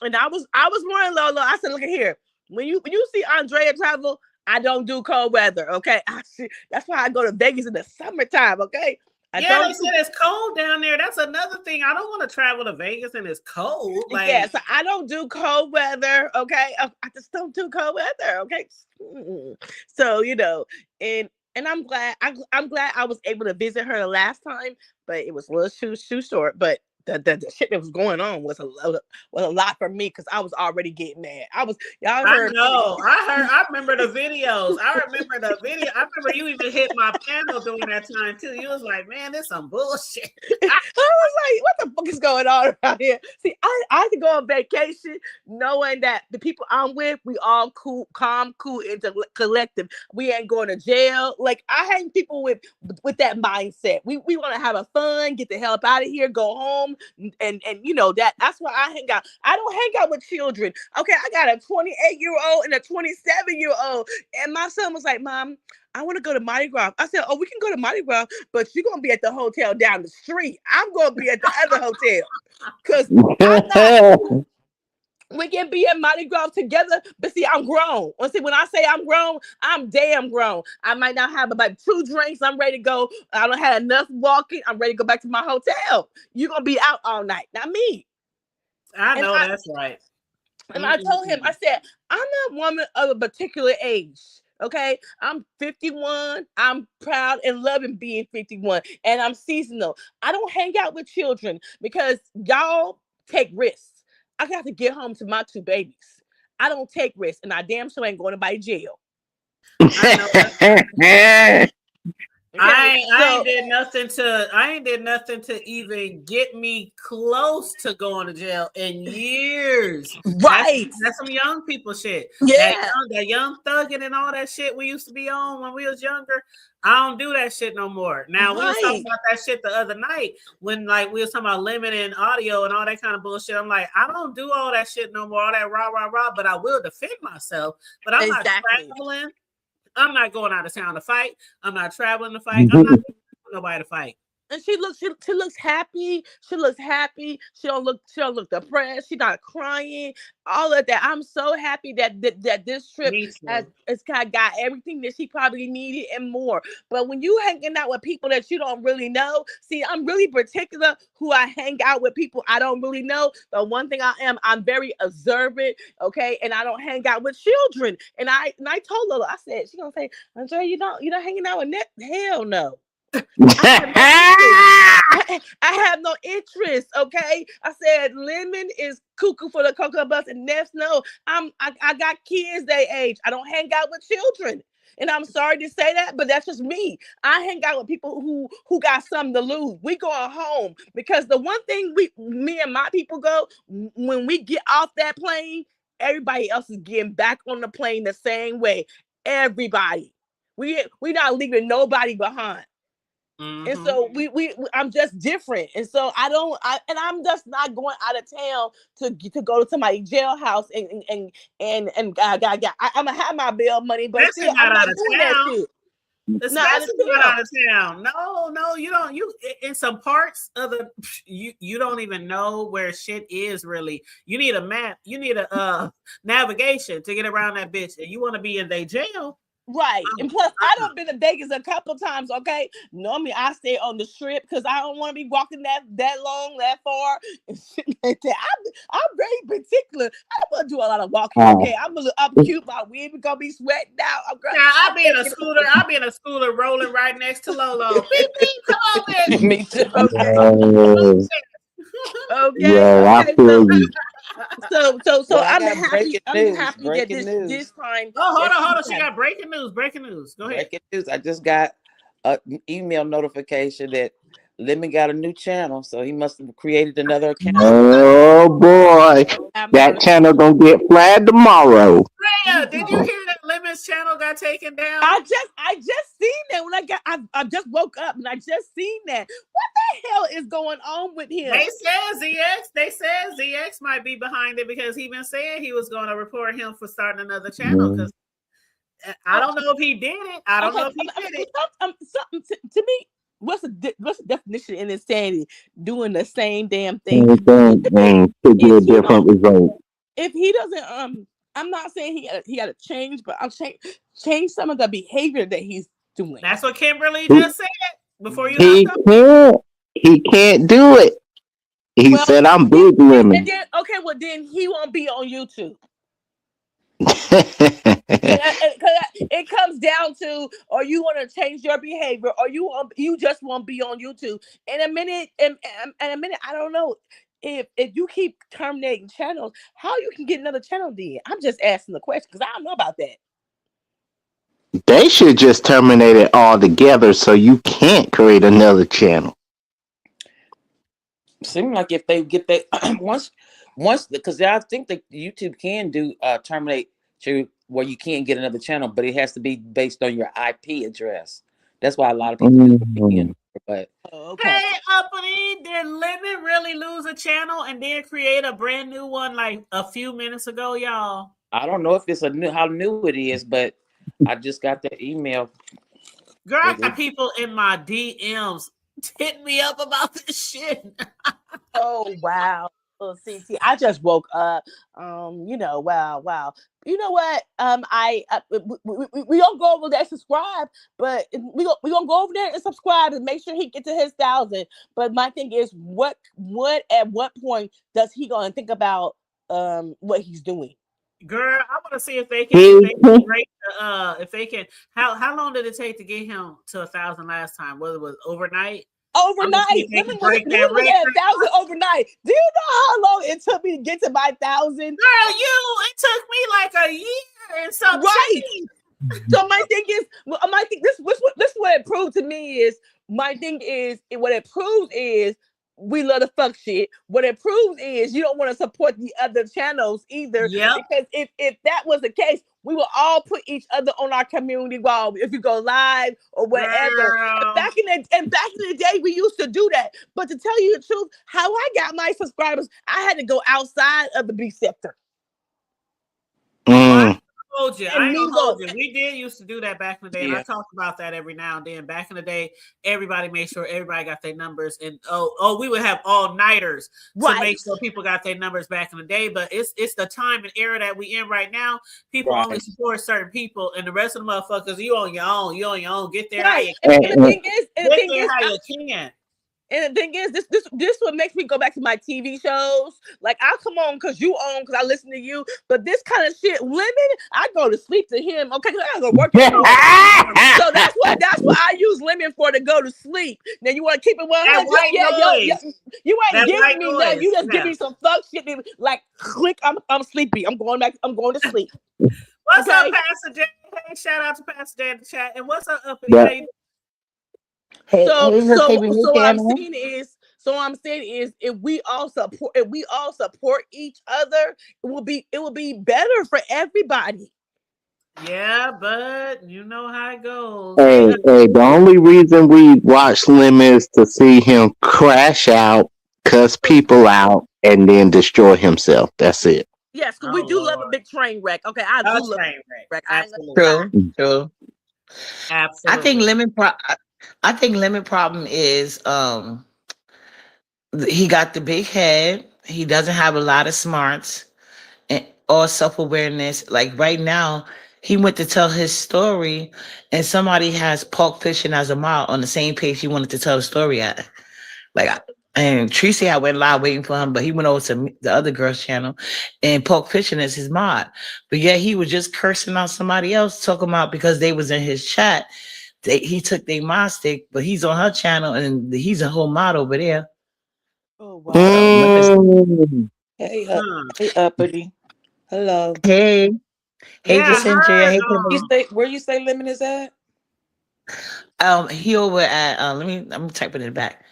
And I was warning Lolo. I said, look at here. When you see Andrea travel, I don't do cold weather. Okay, that's why I go to Vegas in the summertime. Okay, I Yeah, don't they said it's cold down there. That's another thing. I don't want to travel to Vegas and it's cold. Like, yeah, so I don't do cold weather. Okay, I just don't do cold weather. Okay, so and I'm glad I'm glad I was able to visit her the last time, but it was a little too short. But the shit that was going on was a lot for me because I was already getting mad. Y'all I heard know. I remember the videos. I remember you even hit my panel during that time too. You was like, man, this some bullshit. I was like, what the fuck is going on around here? See, I had to go on vacation knowing that the people I'm with, we all cool, calm, cool, and collective. We ain't going to jail. Like I hang people with that mindset. We want to have a fun, get the hell up out of here, go home, and that's why I hang out. I don't hang out with children. Okay, I got a 28-year-old and a 27-year-old, and my son was like, Mom, I want to go to Mardi Gras. I said, oh, we can go to Mardi Gras, but you're going to be at the hotel down the street. I'm going to be at the other hotel. Because we can be at Mardi Gras together, but see, I'm grown. See, when I say I'm grown, I'm damn grown. I might not have about 2 drinks. I'm ready to go. I don't have enough walking. I'm ready to go back to my hotel. You're going to be out all night, not me. I know that's right. And I told him, I said, I'm not a woman of a particular age. Okay, I'm 51. I'm proud and loving being 51, and I'm seasonal. I don't hang out with children because y'all take risks. I got to get home to my 2 babies. I don't take risks, and I damn sure ain't going to by jail. I know. I ain't did nothing to even get me close to going to jail in years. Right. That's some young people shit. Yeah. That young thugging and all that shit we used to be on when we was younger. I don't do that shit no more. Now we was talking about that shit the other night when like we was talking about limiting audio and all that kind of bullshit. I'm like, I don't do all that shit no more, all that rah, but I will defend myself. But I'm not traveling. I'm not going out of town to fight. I'm not traveling to fight. I'm not nobody to fight. And she looks happy. She looks happy. She don't look depressed. She's not crying. All of that. I'm so happy that this trip has got everything that she probably needed and more. But when you hanging out with people that you don't really know, see, I'm really particular who I hang out with. People I don't really know. The one thing I'm very observant. Okay, and I don't hang out with children. And I told her, I said, she gonna say, Andrea, you don't hanging out with net? Hell no. I have no interest. Okay, I said Lemon is cuckoo for the cocoa bus, and Ness no. I got kids they age. I don't hang out with children, and I'm sorry to say that, but that's just me. I hang out with people who got something to lose. We going home because the one thing me and my people go when we get off that plane, everybody else is getting back on the plane the same way. Everybody, we not leaving nobody behind. Mm-hmm. And so I'm just different. And so I'm just not going out of town to go to my jailhouse and I'm gonna have my bail money, but still I'm not doing that shit. Especially not out of town. No, you don't. You in some parts of the you don't even know where shit is really. You need a map. You need a navigation to get around that bitch, and you want to be in their jail. Right. And plus, I done been to Vegas a couple times, okay? Normally, I stay on the strip because I don't want to be walking that long, that far. And shit like that. I'm very particular. I don't want to do a lot of walking, okay? I'm cute. My wig is going to be sweating out. I'll be in a scooter rolling right next to Lolo. Beep, beep, come on, bitch. Me too. Okay. Okay. Yeah, I feel you. So well, I'm happy. I'm happy that this time. Oh, hold on. She got breaking news. Go ahead. Breaking news. I just got an email notification that Lemon got a new channel, so he must have created another account. Oh boy, that channel gonna get flagged tomorrow. Freya, did you hear that Lemon's channel got taken down? I just seen that when I just woke up and I just seen that. What the hell is going on with him? They said ZX might be behind it because he been saying he was going to report him for starting another channel. Because I don't know if he did it. I don't know if he did it. Something to me. What's the definition in insanity? Doing the same damn thing to get a different result. If he doesn't, I'm not saying he got to change, but I'll change some of the behavior that he's doing. That's what Kimberly just said. before you He locked up? can't. He can't do it. He Well, said, "I'm he, big and lemon." then okay, well then he won't be on YouTube. Hey, It comes down to, or you want to change your behavior, or you just won't be on YouTube. In a minute, in a minute, I don't know if you keep terminating channels, how you can get another channel. Then I'm just asking the question because I don't know about that. they should just terminate it altogether so you can't create another channel. Seem like if they get that once because I think that YouTube can do terminate you where you can't get another channel, but it has to be based on your IP address. That's why a lot of people use VPN. Mm. But Oh, okay. Hey, Uppity, did Lemon really lose a channel and then create a brand new one like a few minutes ago, y'all? I don't know if it's a new how new it is, but I just got that email. Girl, I That got it, people in my DMs hitting me up about this shit. Oh wow. Oh, see, I just woke up. Wow. You know what? We don't go over there and subscribe, but we gonna go over there and subscribe and make sure he get to his 1,000. But my thing is, what at what point does he gonna think about what he's doing? Girl, I want to see if He they can break the if they can how long did it take to get him to 1,000 last time? Whether it was overnight? I'm gonna see Overnight. if they can break that Lemon was at record. 1,000 overnight. Do you know how long it took me to get to my 1,000? Girl, it took me like a year and some Right. change. So my thing is, this what it proved to me is my thing is what it proves is we love to fuck shit. What it proves is you don't want to support the other channels either, Yep. because if that was the case, we will all put each other on our community wall if you go live or whatever. Girl. Back in the day, we used to do that. But to tell you the truth, how I got my subscribers, I had to go outside of the B sector. Well, I Mm. hold you. I And ain't gonna Mevo, hold you. We did used to do that back in the day, and I yeah, talked about that every now and then. Back in the day, everybody made sure everybody got their numbers, and we would have all nighters to right, make sure people got their numbers back in the day. But it's the time and era that we in right now. People only right. support certain people, and the rest of the motherfuckers, you on your own. You on your own. Get there how right. you And, can. and the thing is, Get there how you can. And the thing is, this what makes me go back to my TV shows. Like I'll come on because you on, because I listen to you. But this kind of shit, Lemon, I go to sleep to him. Okay, because I gotta go work in the morning. So that's what I use Lemon for, to go to sleep. Now you want to keep it That 100? white Yeah, noise. you ain't That white giving me nothing. noise. You just give Yeah. me some fuck shit. Like click, I'm sleepy. I'm going back. I'm going to sleep. What's up, Okay. Pastor Jay? Hey, shout out to Pastor Jay in the chat. And what's up, Uppity? How That- you Hey, So hey, so Brookhaven, hey, so I'm Tamara. saying is if we all support each other, it will be better for everybody. Yeah, but you know how it goes. hey, the only reason we watch Lemon is to see him crash out, cuss people out, and then destroy himself. That's it. Yes, because we Oh do love a Lord. big train wreck. Okay, I do Oh, love train a wreck. wreck. I ain't gonna Absolutely. lie. True, true. I think Absolutely. lemon. I think lemon problem is he got the big head. He doesn't have a lot of smarts and or self awareness. Like right now, he went to tell his story, and somebody has Pulp Fiction as a model on the same page he wanted to tell the story at. Like, and Tracy, I went live waiting for him, but he went over to the other girl's channel, and Pulp Fiction is his mod. But yeah, he was just cursing out somebody else, talking about because they was in his chat. He took their mod stick, but he's on her channel, and he's a whole mod over there. Oh wow. So lemons. Mm. Hey, Hmm. hey, Uppity. Hello. Hey, hey, Yeah, I Jacintria. heard. Hey, You Kimberly. say where you say Lemon is at? He over at I'm typing it back.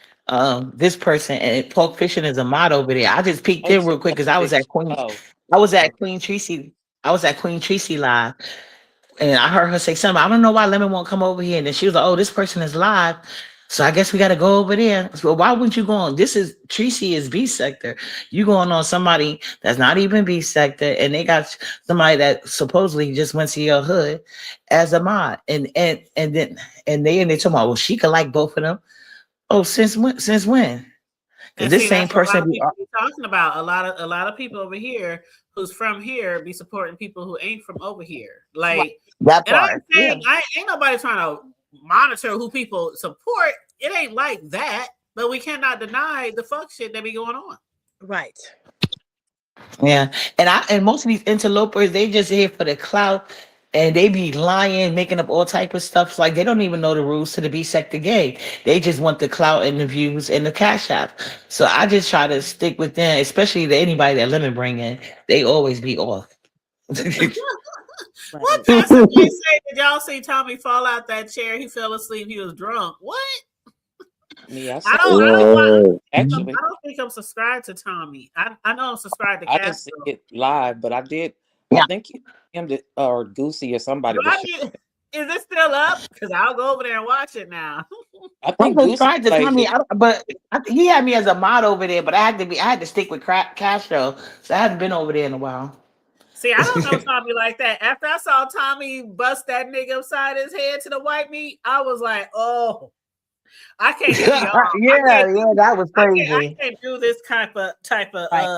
This person and Pulp Fiction is a mod over there. I just peeked Oh, you in said real quick Pulp because I was at Fiction. Queen. Oh, I was at okay. Queen Tracy. I was at Queen Tracy live, and I heard her say something. I don't know why Lemon won't come over here. And then she was like, "Oh, this person is live, so I guess we got to go over there." So why wouldn't you go on? This is Tracy is B sector. You going on somebody that's not even B sector, and they got somebody that supposedly just went to your hood as a mod, and they talking about, well, she could like both of them. Oh, since when? Since when? Because And this see, same that's what a lot person of be people be talking about. A lot of people over here who's from here be supporting people who ain't from over here. Right. Like, that and I part. ain't Yeah, saying I ain't nobody trying to monitor who people support. it ain't like that, but we cannot deny the fuck shit that be going on. Right. Yeah, and most of these interlopers, they just here for the clout, and they be lying, making up all type of stuff. Like they don't even know the rules to the B sector gay. They just want the clout and the views and the cash app. So I just try to stick with them, especially to anybody that Lemon bring in. They always be off. What Right. Pastor J say? Did y'all see Tommy fall out that chair? He fell asleep. He was drunk. What? Me, I I saw don't. I don't it watch. Oh, actually. I don't think I'm subscribed to Tommy. I know I'm subscribed to I didn't see Castro. it live, but I did. I Yeah, think him or Goosey or Do somebody was I showing. need? Is it still up? Because I'll go over there and watch it now. I I'm think Goosey subscribed to plays Tommy, it. but he had me as a mod over there. But I had to stick with Castro, so I haven't been over there in a while. See, I don't know Tommy like that. After I saw Tommy bust that nigga upside his head to the white meat, I was like, oh, I can't do y'all. Yeah, yeah, that was I crazy. can't do this type of Right.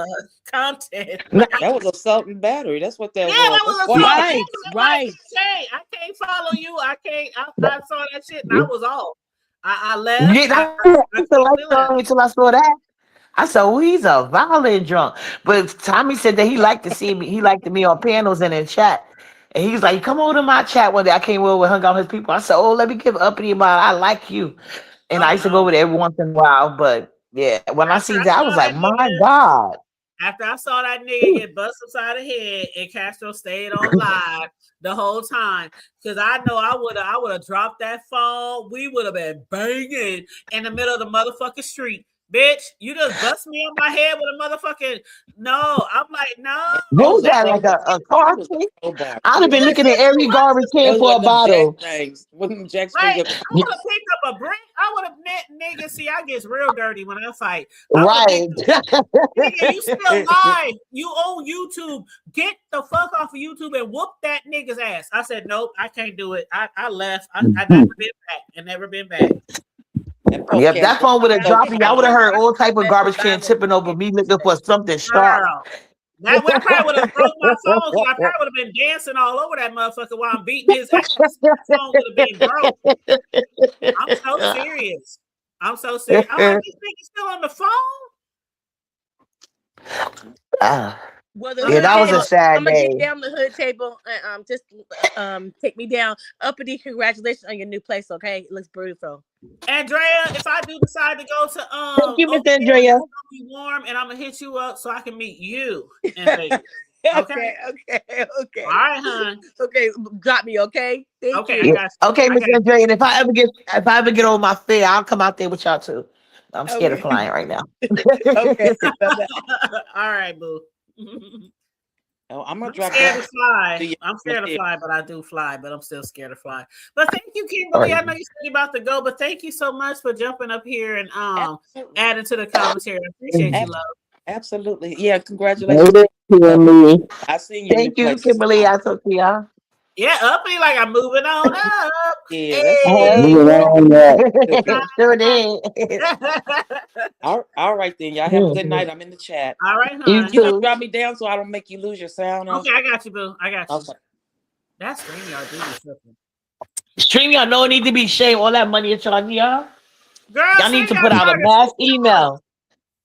content. No, That was assault and battery. That's what that Yeah, was. that That's was why. assault. Right. Like, Right. hey, I can't follow you. I can't. I saw that shit and I was off. I left. yeah, I that's the light quickly left. on me until I saw that. I said, "Oh, he's a violent drunk." But Tommy said that he liked to see me. He liked me on panels and in chat. And he was like, "Come over to my chat one day." I came over and hung out with his people. I said, "Oh, let me give uppity about. I like you." And I Oh used to go no! over there every once in a while. But yeah, when I After see I that, I saw was that like, "My nigga, God!" after I saw that nigga get bust upside the head, and Castro stayed on live the whole time, because I know I would have dropped that phone. We would have been banging in the middle of the motherfucking street. Bitch, you just bust me on my head with a motherfucking no. I'm like, no. That What was was a that? Like crowbar. a It car was a thing? crowbar I'd have too. been Yes, looking at it every was. garbage It can was for one a of them jack bottle. things. One of them jack Right. string. I would have picked up a brick. I would have nigga. See, I get real dirty when I fight. I would have picked Right. up. Nigga, you still live. You own YouTube. Get the fuck off of YouTube and whoop that nigga's ass. I said, nope, I can't do it. I left. I never been back and never been back. That poke Yep, cast that phone would have so dropped me. I would have strong. heard all type of That's the garbage can violent tipping over shit. me looking for something sharp. Girl. That would probably would have broke my phone because I probably would have been dancing all over that motherfucker while I'm beating his ass. That phone would have been broke. I'm so serious. I'm so serious. I'm like, this nigga still on the phone? Ah, Well, the yeah, Okay, hood that was a table. sad I'm gonna get day. down the hood table and just take me down. Uppity, congratulations on your new place. Okay, it looks beautiful. Andrea, if I do decide to go to Thank you, Miss over there, Andrea. it's gonna be warm and I'm gonna hit you up so I can meet you in Vegas. Okay? All Okay. right, hon. Okay, drop me. Okay, thank Okay, I Yeah. you. got you. Okay, I Miss got you. Andrea. And if I ever get over my fear, I'll come out there with y'all too. I'm scared of Okay, flying right now. okay. Bye-bye. All right, boo. Oh, I'm gonna I'm drop scared down to to fly. you. I'm I'm scared to here. fly, but I do fly, but I'm still scared to fly. But thank you, All Kimberly. right. I know you said you're about to go, but thank you so much for jumping up here and Absolutely. adding to the commentary. I appreciate you, Ab- love. Absolutely. Yeah, congratulations later, to you. Kimmy. I seen your new Thank you, place. It's Kimberly. nice. I talk to y'all. Yeah, uppity like I'm moving on up. Yeah, that's good. Hey. Moving on up. Good, good. Sure did. All right then. Y'all have a good night. I'm in the chat. All right, You hon. You gonna too. drop me down so I don't make you lose your sound Okay, I got you, boo. I got you. Okay. That StreamYard do be tripping. Stream y'all no need to be shame all that money that y'all need. Girl, Y'all need to StreamYard put out a charging mass $50. email.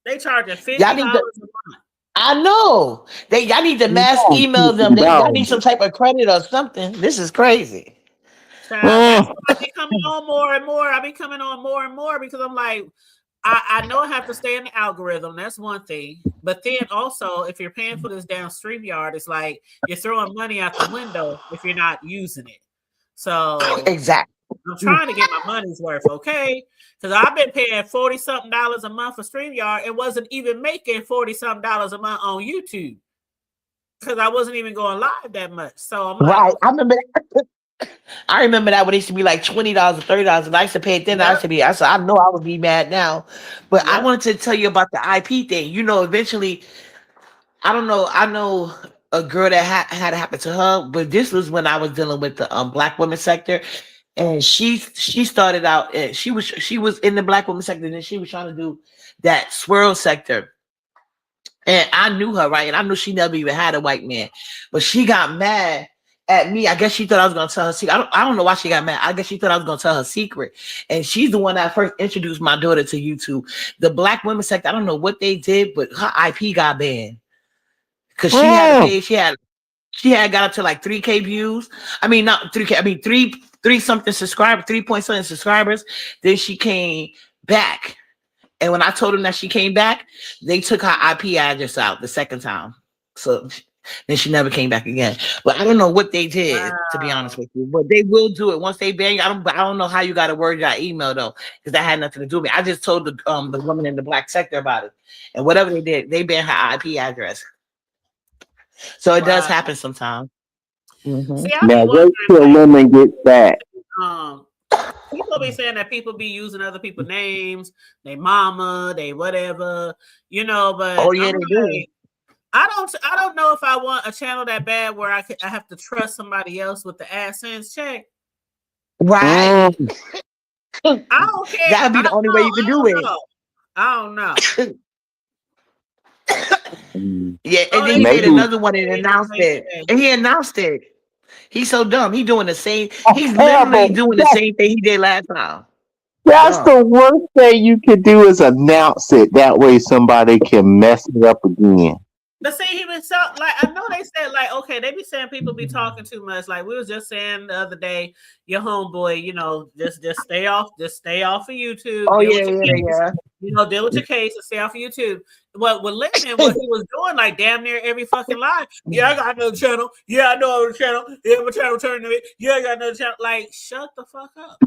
They charging Y'all $50 need a to. month. I know. Y'all need to mass Oh, email them. Y'all need some $50. type of credit or something. This is crazy. Child, that's Mm. why I be coming on more and more. I be coming on more and more because I'm like, I know I have to stay in the algorithm. That's one thing. But then also, if you're paying for this damn StreamYard, it's like you're throwing money out the window if you're not using it. So Exactly. I'm trying to get my money's worth, okay? Because I've been paying 40 something dollars a month for StreamYard and wasn't even making 40 something dollars a month on YouTube because I wasn't even going live that much. So I'm like, Right. okay, I remember that when it used to be like $20 or $30, and I used to pay it then. yep, I said, I know I would be mad now. But I yep, wanted to tell you about the IP thing. Eventually, I don't know. I know a girl that had it happen to her, but this was when I was dealing with the black women sector, and she started out. And she was in the black women sector, and then she was trying to do that swirl sector. And I knew her, right? And I knew she never even had a white man, but she got mad at me. I guess she thought I was gonna tell her secret. I don't know why she got mad. I guess she thought I was gonna tell her secret. And she's the one that first introduced my daughter to YouTube. The Black women sect, I don't know what they did, but her IP got banned. Because she had a page, she had got up to like 3K views. I mean, not 3K, I mean three something subscribers, 3 point something subscribers. Then she came back. And when I told them that she came back, they took her IP address out the second time. So then she never came back again. But I don't know what they did, to be honest with you. But they will do it once they ban you. I don't know how you got to word that email though, because that had nothing to do with me. I just told the woman in the Black sector about it, and whatever they did, they banned her IP address. So it does happen sometimes. Mm-hmm. See, I be Now wait wondering, till like, Lemon gets back. people be saying that people be using other people's names, they mama, they whatever, you know. But Oh yeah, I'm they like, do. I don't know if I want a channel that bad where I have to trust somebody else with the AdSense check. Right. I don't care. That'd be the only way you can do it. I don't know. Yeah, and then he made another one and announced it. And he announced it. He's so dumb. He's doing the same. He's literally doing the same thing he did last time. That's the worst thing you could do is announce it. That way somebody can mess it up again. But see, he was so like, I know they said like, okay, they be saying people be talking too much. Like we was just saying the other day, your homeboy, you know, just stay off of YouTube. Oh deal yeah. You know, deal with your case and stay off of YouTube. What Lemon, what he was doing, like damn near every fucking live. Yeah, I got another channel. Yeah, I know another channel. Yeah, my channel turned to me. Yeah, I got another channel. Like, shut the fuck up.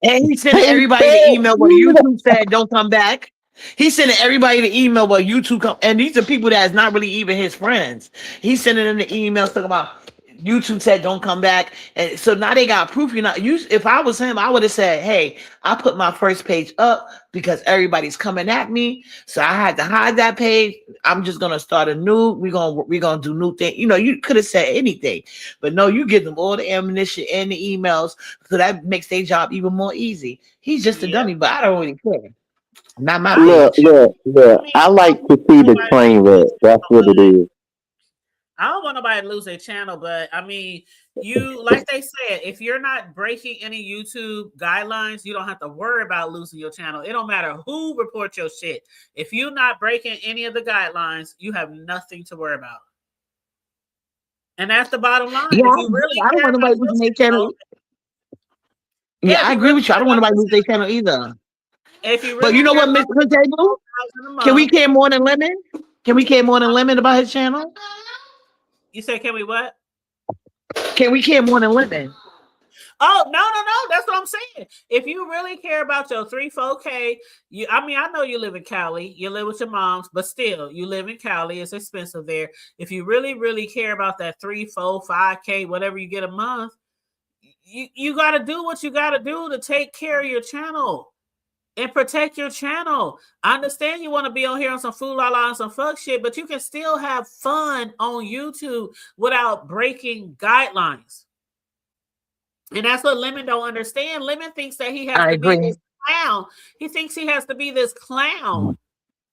And he sent everybody the email where YouTube said don't come back. He's sending everybody the email where YouTube come, and these are people that's not really even his friends. He's sending them the emails talking about YouTube said don't come back, and so now they got proof. You're not. If I was him, I would have said, "Hey, I put my first page up because everybody's coming at me, so I had to hide that page. I'm just gonna start a new. We're gonna do new thing. You know, you could have said anything, but no, you give them all the ammunition and the emails, so that makes their job even more easy. He's just a dummy, but I don't really care. Not my page. Look. I like to see the train wreck. That's what it is. I don't want nobody to lose their channel, but I mean, you like they said, if you're not breaking any YouTube guidelines, you don't have to worry about losing your channel. It don't matter who reports your shit. If you're not breaking any of the guidelines, you have nothing to worry about. And that's the bottom line. Yeah, if you really I don't want nobody losing their channel. Yeah, I agree with you. I don't want nobody lose their channel either. If you really but you know what, Mr. Table? Can we care more than Lemon? Can we care more than Lemon about his channel? You said, can we what? Can we care more than Lemon? Oh, no. That's what I'm saying. If you really care about your 3-4K, I know you live in Cali. You live with your moms, but still, you live in Cali. It's expensive there. If you really, really care about that 3, 4, 5K, whatever you get a month, you got to do what you got to do to take care of your channel and protect your channel. I understand you want to be on here on some fool la la and some fuck shit, but you can still have fun on YouTube without breaking guidelines. And that's what Lemon don't understand. Lemon thinks that he has to be this clown. He thinks he has to be this clown,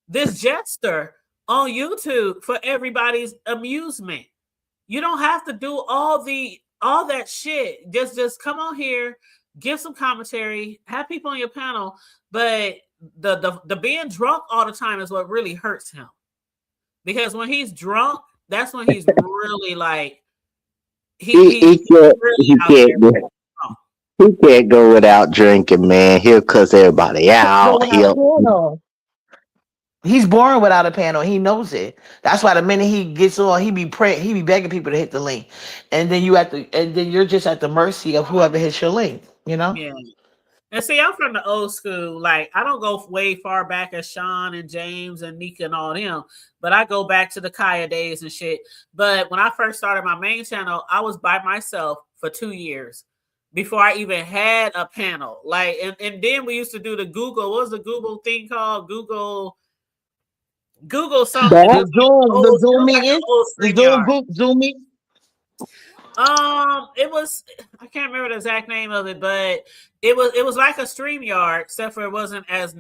this jester on YouTube for everybody's amusement. You don't have to do all that shit. Just come on here, give some commentary, have people on your panel. But the being drunk all the time is what really hurts him. Because when he's drunk, that's when he's really like he can't go without drinking, man. He'll cuss everybody out. He's boring without a panel. He knows it. That's why the minute he gets on, he be begging people to hit the link, and then you're just at the mercy of whoever hits your link. You know? Yeah. And see, I'm from the old school. Like, I don't go way far back as Sean and James and Nika and all them, but I go back to the Kaya days and shit. But when I first started my main channel, I was by myself for 2 years before I even had a panel. Like, and then we used to do the Google. What was the Google thing called? Google something. The Zoom meeting. The Zoom meeting. It was, I can't remember the exact name of it, but it was like a StreamYard, except for it wasn't as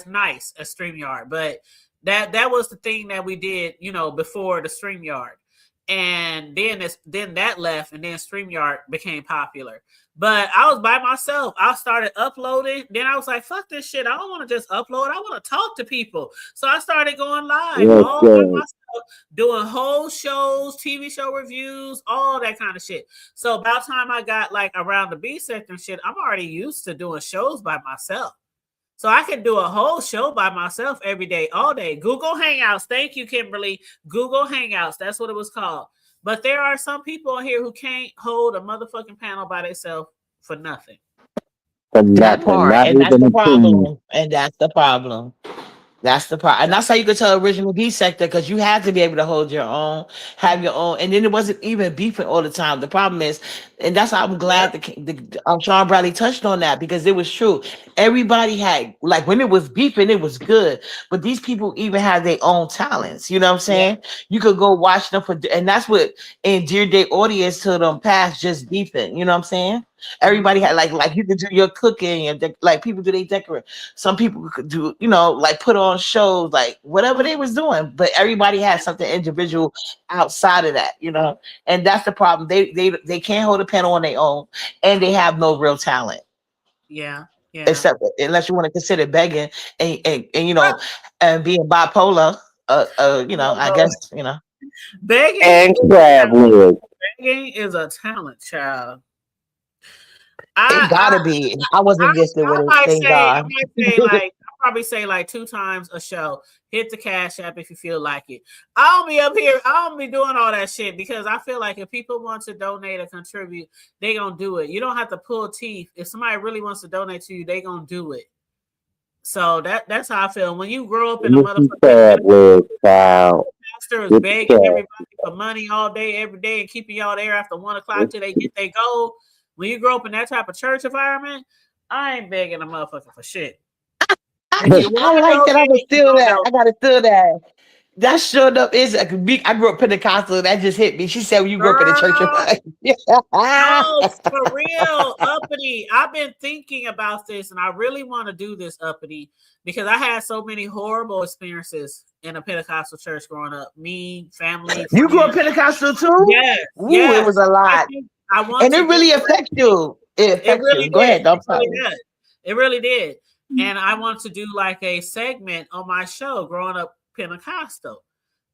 nice as StreamYard. But that was the thing that we did, before the StreamYard. and then that left, and then StreamYard became popular. But I was by myself. I started uploading. Then I was like, "Fuck this shit! I don't want to just upload. I want to talk to people." So I started going live all by Okay. myself, doing whole shows, TV show reviews, all that kind of shit. So about time I got like around the B sector and shit, I'm already used to doing shows by myself. So I can do a whole show by myself every day, all day. Google Hangouts. Thank you, Kimberly. Google Hangouts. That's what it was called. But there are some people on here who can't hold a motherfucking panel by themselves for nothing. For That nothing, part, not and that's even the a team. problem, and that's the problem. That's the part, and that's how you could tell original B sector because you had to be able to hold your own, have your own, and then it wasn't even beefing all the time. The problem is, and that's why I'm glad Yep. the Sean Bradley touched on that because it was true. Everybody had like when it was beefing, it was good, but these people even had their own talents. You know what I'm Yep. saying? You could go watch them for, and that's what endeared their audience to them past just beefing. You know what I'm saying? Everybody Mm-hmm. had like you could do your cooking and like people do they decorate. Some people could do, like put on shows, like whatever they was doing, but everybody has something individual outside of that, and that's the problem. They can't hold a panel on their own, and they have no real talent, Yeah. Yeah. except unless you want to consider begging and Ah, and being bipolar. I no. guess Begging And is a crab talent. legs. Begging is a talent, child. it I gotta be. I I wasn't gifted with I it. might Thank say God. like I probably say like 2 times a show. Hit the cash app if you feel like it. I don't be up here. I don't be doing all that shit because I feel like if people want to donate or contribute, they gonna do it. You don't have to pull teeth. If somebody really wants to donate to you, they gonna do it. So that's how I feel. When you grow up in a Get you motherfucking crab legs, child. pastor is Get the begging cash. everybody for money all day, every day, and keeping y'all there after 1 o'clock till they get their goal. When you grow up in that type of church environment, I ain't begging a motherfucker for shit. If you want I to like that. I'm gonna donate, you steal gonna that. I donate. gotta steal that. That showed up is like a big. I grew up Pentecostal. That just hit me. She said, "When you grew up in the church," Girl, no, for real, uppity. I've been thinking about this, and I really want to do this, uppity, because I had so many horrible experiences in a Pentecostal church growing up. Me, family, you grew up friends. Pentecostal too. Yes, Ooh, it yes. was a I lot, think I want and it to do really like affects you. It it affects you. really Go did. ahead. It Don't really sorry. did. It really did. And I want to do like a segment on my show, Growing Up Pentecostal.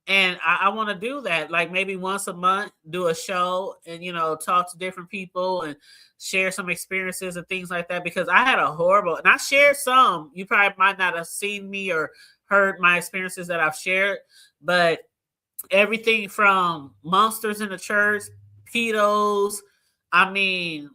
And I want to do that, like maybe once a month, do a show and talk to different people and share some experiences and things like that. Because I had a horrible, and I shared some. You probably might not have seen me or heard my experiences that I've shared, but everything from monsters in the church, pedos. I mean,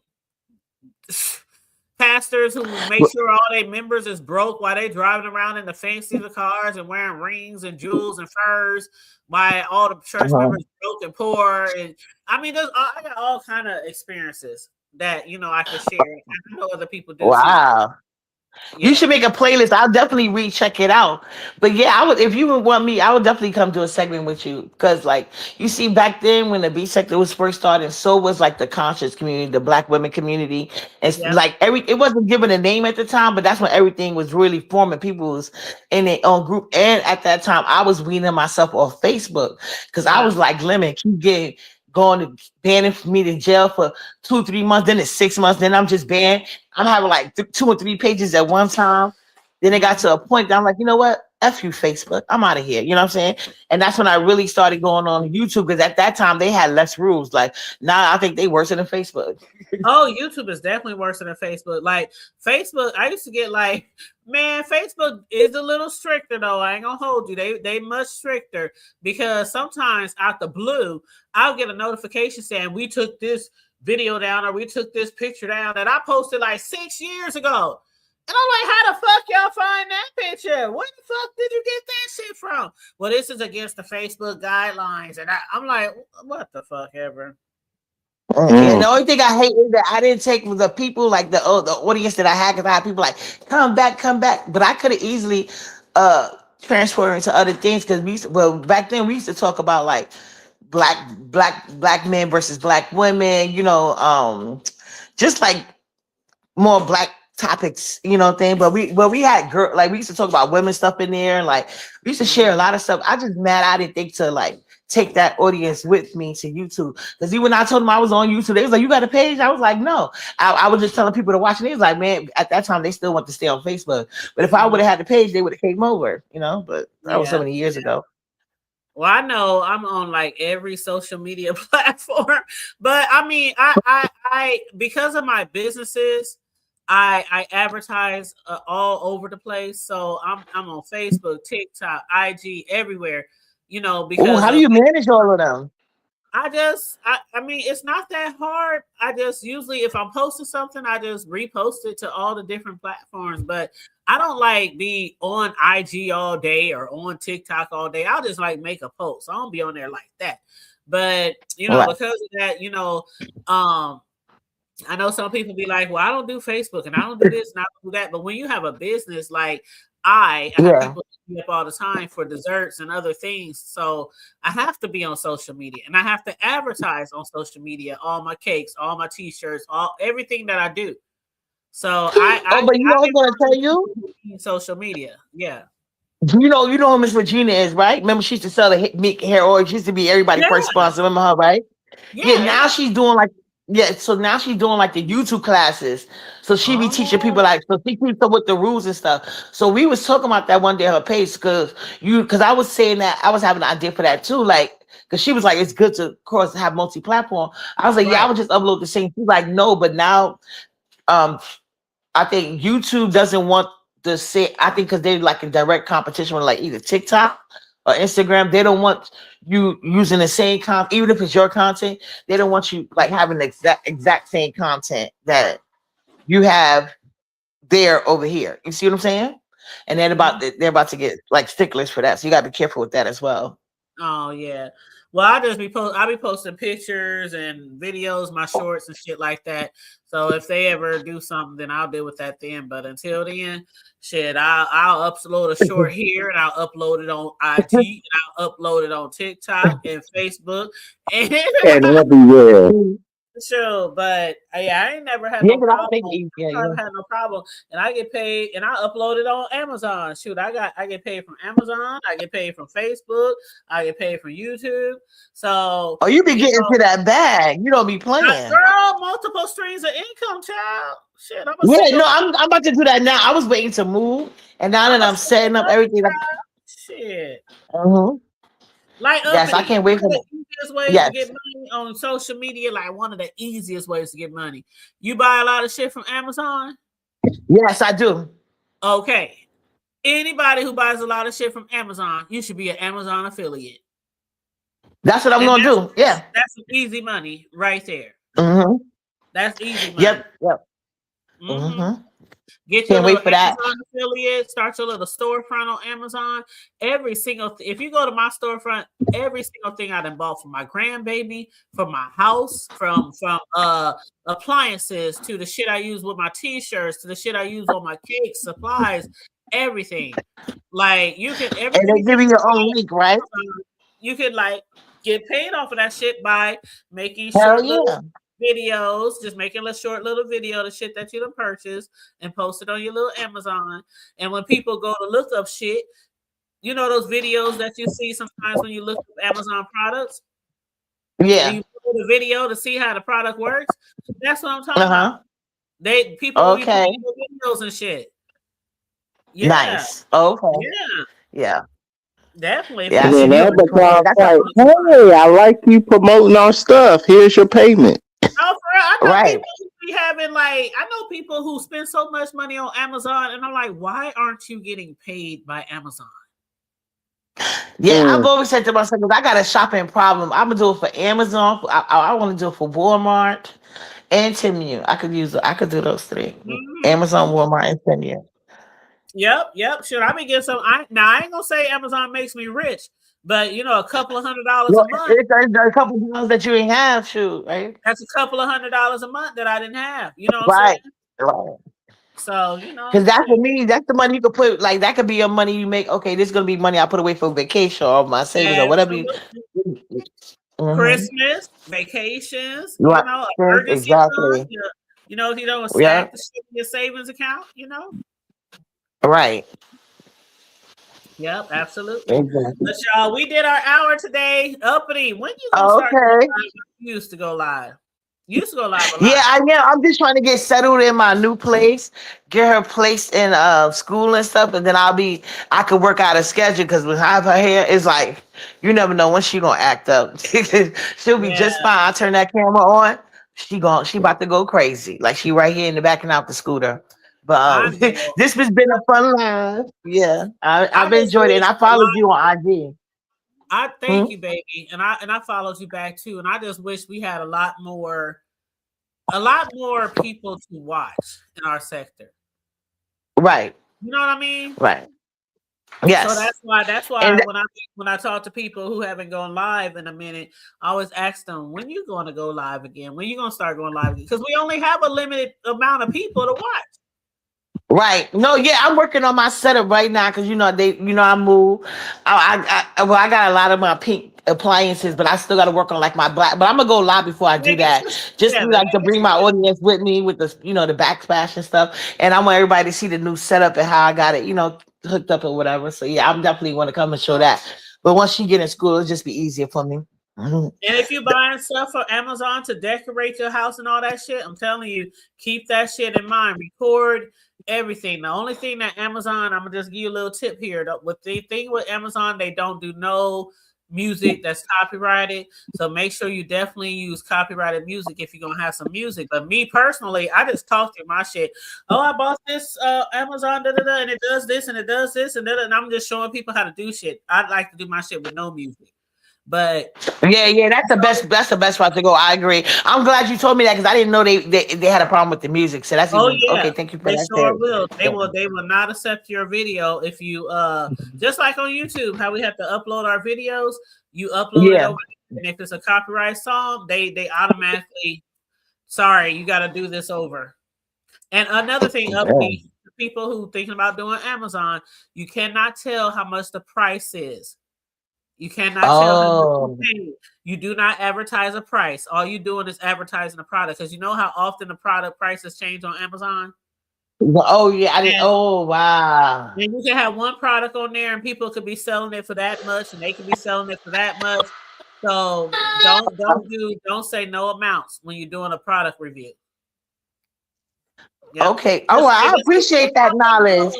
pastors who make sure all their members is broke while they driving around in the fancy cars and wearing rings and jewels and furs, while all the church Uh-huh. members broke and poor. And I mean, I got all kind of experiences that I could share. I know other people do too. Wow. You Yeah, should make a playlist. I'll definitely recheck it out. But yeah, I would if you would want me, I would definitely come to a segment with you. Because like you see, back then when the B sector was first started, so was like the conscious community, the black women community. It's yeah, like it wasn't given a name at the time, but that's when everything was really forming. People was in their own group. And at that time, I was weaning myself off Facebook because I yeah. was like, Lemon, keep getting going to banning me to jail for 2 3 months, then it's 6 months, then I'm just banned. I'm having like 2 or 3 pages at one time. Then it got Mhm. to a point that I'm like, you know what? F you, Facebook. I'm out of here. You know what I'm saying? And that's when I really started going on YouTube because at that time they had less rules. Like now I think they worse than Facebook. Oh, YouTube is definitely worse than Facebook. Like Facebook, I used to get like, man, Facebook is a little stricter though. I ain't gonna hold you. They much stricter because sometimes out the blue, I'll get a notification saying we took this video down or we took this picture down that I posted like 6 years ago. And I'm like, how the fuck y'all find that picture? Where the fuck did you get that shit from? Well, this is against the Facebook guidelines. And I'm like, what the fuck ever? And the Mm. only thing I hate is that I didn't take the people like the audience that I had because I had people like come back, but I could have easily uh transfer into other things because back then we used to talk about like black men versus black women, just like more black topics, thing. But we had we used to talk about women stuff in there, and like we used to share a Mhm. lot of stuff. I just mad I didn't think to like take that audience with me to YouTube. Because even when I told them I was on YouTube, they was like, "You got a page?" I was like, "No." I was just telling people to watch it. They was like, "Man," at that time they still want to stay on Facebook. But if I would have had the page, they would have came over, you know. But that was so Yeah. many years ago. Well, I know I'm on like every social media platform, but I mean, I because of my businesses, I advertise all over the place. So I'm on Facebook, TikTok, IG, everywhere. You know, Oh, because how do of you manage all of them? I mean, it's not that hard. I just usually, if I'm posting something, I just repost it to all the different platforms. But I don't like be on IG all day or on TikTok all day. I'll just like make a post. I don't be on there like that. But Right. because of that, um, I know some people be like, well, I don't do Facebook and I don't do this and I don't do that. But when you have a business, like I have Yeah. people hit me up all the time for desserts and other things. So I have to be on social media and I have to advertise on social media, all my cakes, all my t-shirts, all everything that I do. So Oh, but you know, I was am gonna one of tell those you. people who use social media. Yeah. You know who Miss Regina is, right? Remember, she used to sell the meat hair oil. She used to be everybody's Yeah. first sponsor. Remember her, right? Yeah, Yeah. now Yeah. she's doing like yeah, so now she's doing like the YouTube classes. So she be teaching people Oh, like so she keeps up with the rules and stuff. So we was talking about that one day on her page because I was saying that I was having an idea for that too. Like because she was like, it's good to of course have multi-platform. I was like, yeah, I right. would just upload the same. She's like, no, but now um I think YouTube doesn't want the same. I think because they're like in direct competition with like either TikTok or Instagram. They don't want you using the same content, even if it's your content. They don't want you like having the exact same content that you have there over here. You see what I'm saying? And they're about to get like sticklers for that. So you gotta be careful with that as well. Oh yeah. Well, I'll be posting pictures and videos, my shorts and shit like that. So if they ever do something, then I'll deal with that then. But until then, shit, I'll upload a short here and I'll upload it on IG and I'll upload it on TikTok and Facebook and And everywhere. sure, but yeah, I ain't never had Yeah, no because I problem. think yeah, I yeah. never had no problem, and I get paid, and I upload it on Amazon. Shoot, I get paid from Amazon. I get paid from Facebook. I get paid from YouTube. So Oh, you be you getting know, to that bag. You don't be playing. girl, multiple streams of income, child. Shit, I'm a Yeah, single. no, I'm about to do that now. I was waiting to move, and now I'm that a I'm single setting up mother, everything, like, child. Shit. uh-huh. Like Yes, I uppity. can't wait One for of the that. easiest ways to Yes, get money on social media, like one of the easiest ways to get money. You buy a lot of shit from Amazon. yes, I do. Okay. Anybody who buys a lot of shit from Amazon, you should be an Amazon affiliate. That's what I'm And gonna do. Yeah. that's some easy money right there. Mm-hmm. That's easy money. Yep. Yep. hmm Mm-hmm. Get your Can't little wait for that. Amazon affiliate, start your little storefront on Amazon. Every single if you go to my storefront, every single thing I done bought for my grandbaby, for my house, from appliances to the shit I use with my t-shirts to the shit I use on my cakes, supplies, everything. Like you can And everything they that give you you your own link, right? buy, you can like get paid off of that shit by making Hell short little yeah. videos, just making a short little video, the shit that you done purchased, and post it on your little Amazon. And when people go to look up shit, you know those videos that you see sometimes when you look up Amazon products and Yeah. you put the video to see how the product works. That's what I'm talking about. Uh-huh. People will be Okay. playing the videos and shit. Yeah, Nice. Okay. yeah, Yeah. definitely. If Yeah, you I And see then if you you on the plan. Amazon's That's a like, hey, I like you promoting our stuff. Here's your payment. Oh, for real, I know right. people who be having like I know people who spend so much money on Amazon, and I'm like, why aren't you getting paid by Amazon? Yeah, I've Mm. always said to myself, I got a shopping problem. I'm gonna do it for Amazon. I want to do it for Walmart and Temu. I could do those three. Mhm. Amazon, Walmart, and Temu. Yep. Should I be getting some? I ain't gonna say Amazon makes me rich, but a couple of $100 a Well, month. it's a couple of things that you ain't have, shoot, right? That's a couple of $100 a month that I didn't have. You know what I'm saying? Right. Right. So Because that's for shit. me, that's the money you could put, like, that could be your money you make. Okay, this is going to be money I put away for vacation or my savings or whatever you. Absolutely. Mm-hmm. Christmas, vacations, Right. emergency fund. Exactly. If you don't Yeah. stack the shit in your savings account. Right. Yep, absolutely. Exactly. But y'all, we did our hour today. Uppity, when you gonna start going Okay. live? You used to go live. You used to go live a Yeah, lot. I am. I'm just trying to get settled in my new place, get her placed in school and stuff, and then I could work out a schedule because with half her hair, it's like you never know when she gonna act up. She'll be Yeah, just fine. I turn that camera on, she about to go crazy. Like she right here in the back and out the scooter. But I know. this has been a fun live. Yeah, I I've just enjoyed it, and wish I a followed lot. you on IG. I thank Hmm? you, baby, and I followed you back too. And I just wish we had a lot more people to watch in our sector. Right, You know what I mean? right. So Yes, that's why and when I talk to people who haven't gone live in a minute, I always ask them, when you going to go live again? When you going to start going live again? Because we only have a limited amount of people to watch. right. No, yeah, I'm working on my setup right now because I move. Well, I got a lot of my pink appliances, but I still got to work on like my black. But I'm gonna go live before I Yeah, do get that, your shit just together. like to Yeah, get bring your my shit. audience with me with the backsplash and stuff. And I want everybody to see the new setup and how I got it, hooked up or whatever. So yeah, I'm definitely want to come and show that. But once she get in school, it'll just be easier for me. Mhm. And if you buying stuff for Amazon to decorate your house and all that shit, I'm telling you, keep that shit in mind. Record everything. The only thing that Amazon, I'm gonna just give you a little tip here. With the thing with Amazon, they don't do no music that's copyrighted. So make sure you definitely use copyrighted music if you're gonna have some music. But me personally, I just talk through my shit. Oh, I bought this Amazon, and it does this and it does this and I'm just showing people how to do shit. I'd like to do my shit with no music. But Yeah, yeah, that's the best. That's the best route to go. I agree. I'm glad you told me that because I didn't know they had a problem with the music. So that's oh even yeah, okay. Thank you for they that sure tip. will. They Yeah. will. They will not accept your video if you just like on YouTube, how we have to upload our videos. You upload it Yeah. over, and if it's a copyright song, they automatically sorry, you got to do this over. And another thing, Yeah. uppity people who thinking about doing Amazon, you cannot tell how much the price is. You cannot tell how much you Oh. pay. You do not advertise a price. All you doing is advertising a product because you know how often the product prices change on Amazon. Oh yeah. I didn't. And Oh wow. then you can have one product on there, and people could be selling it for that much, and they could be selling it for that much. So don't say no amounts when you're doing a product review. Yep. Okay. Oh, well, I appreciate that knowledge.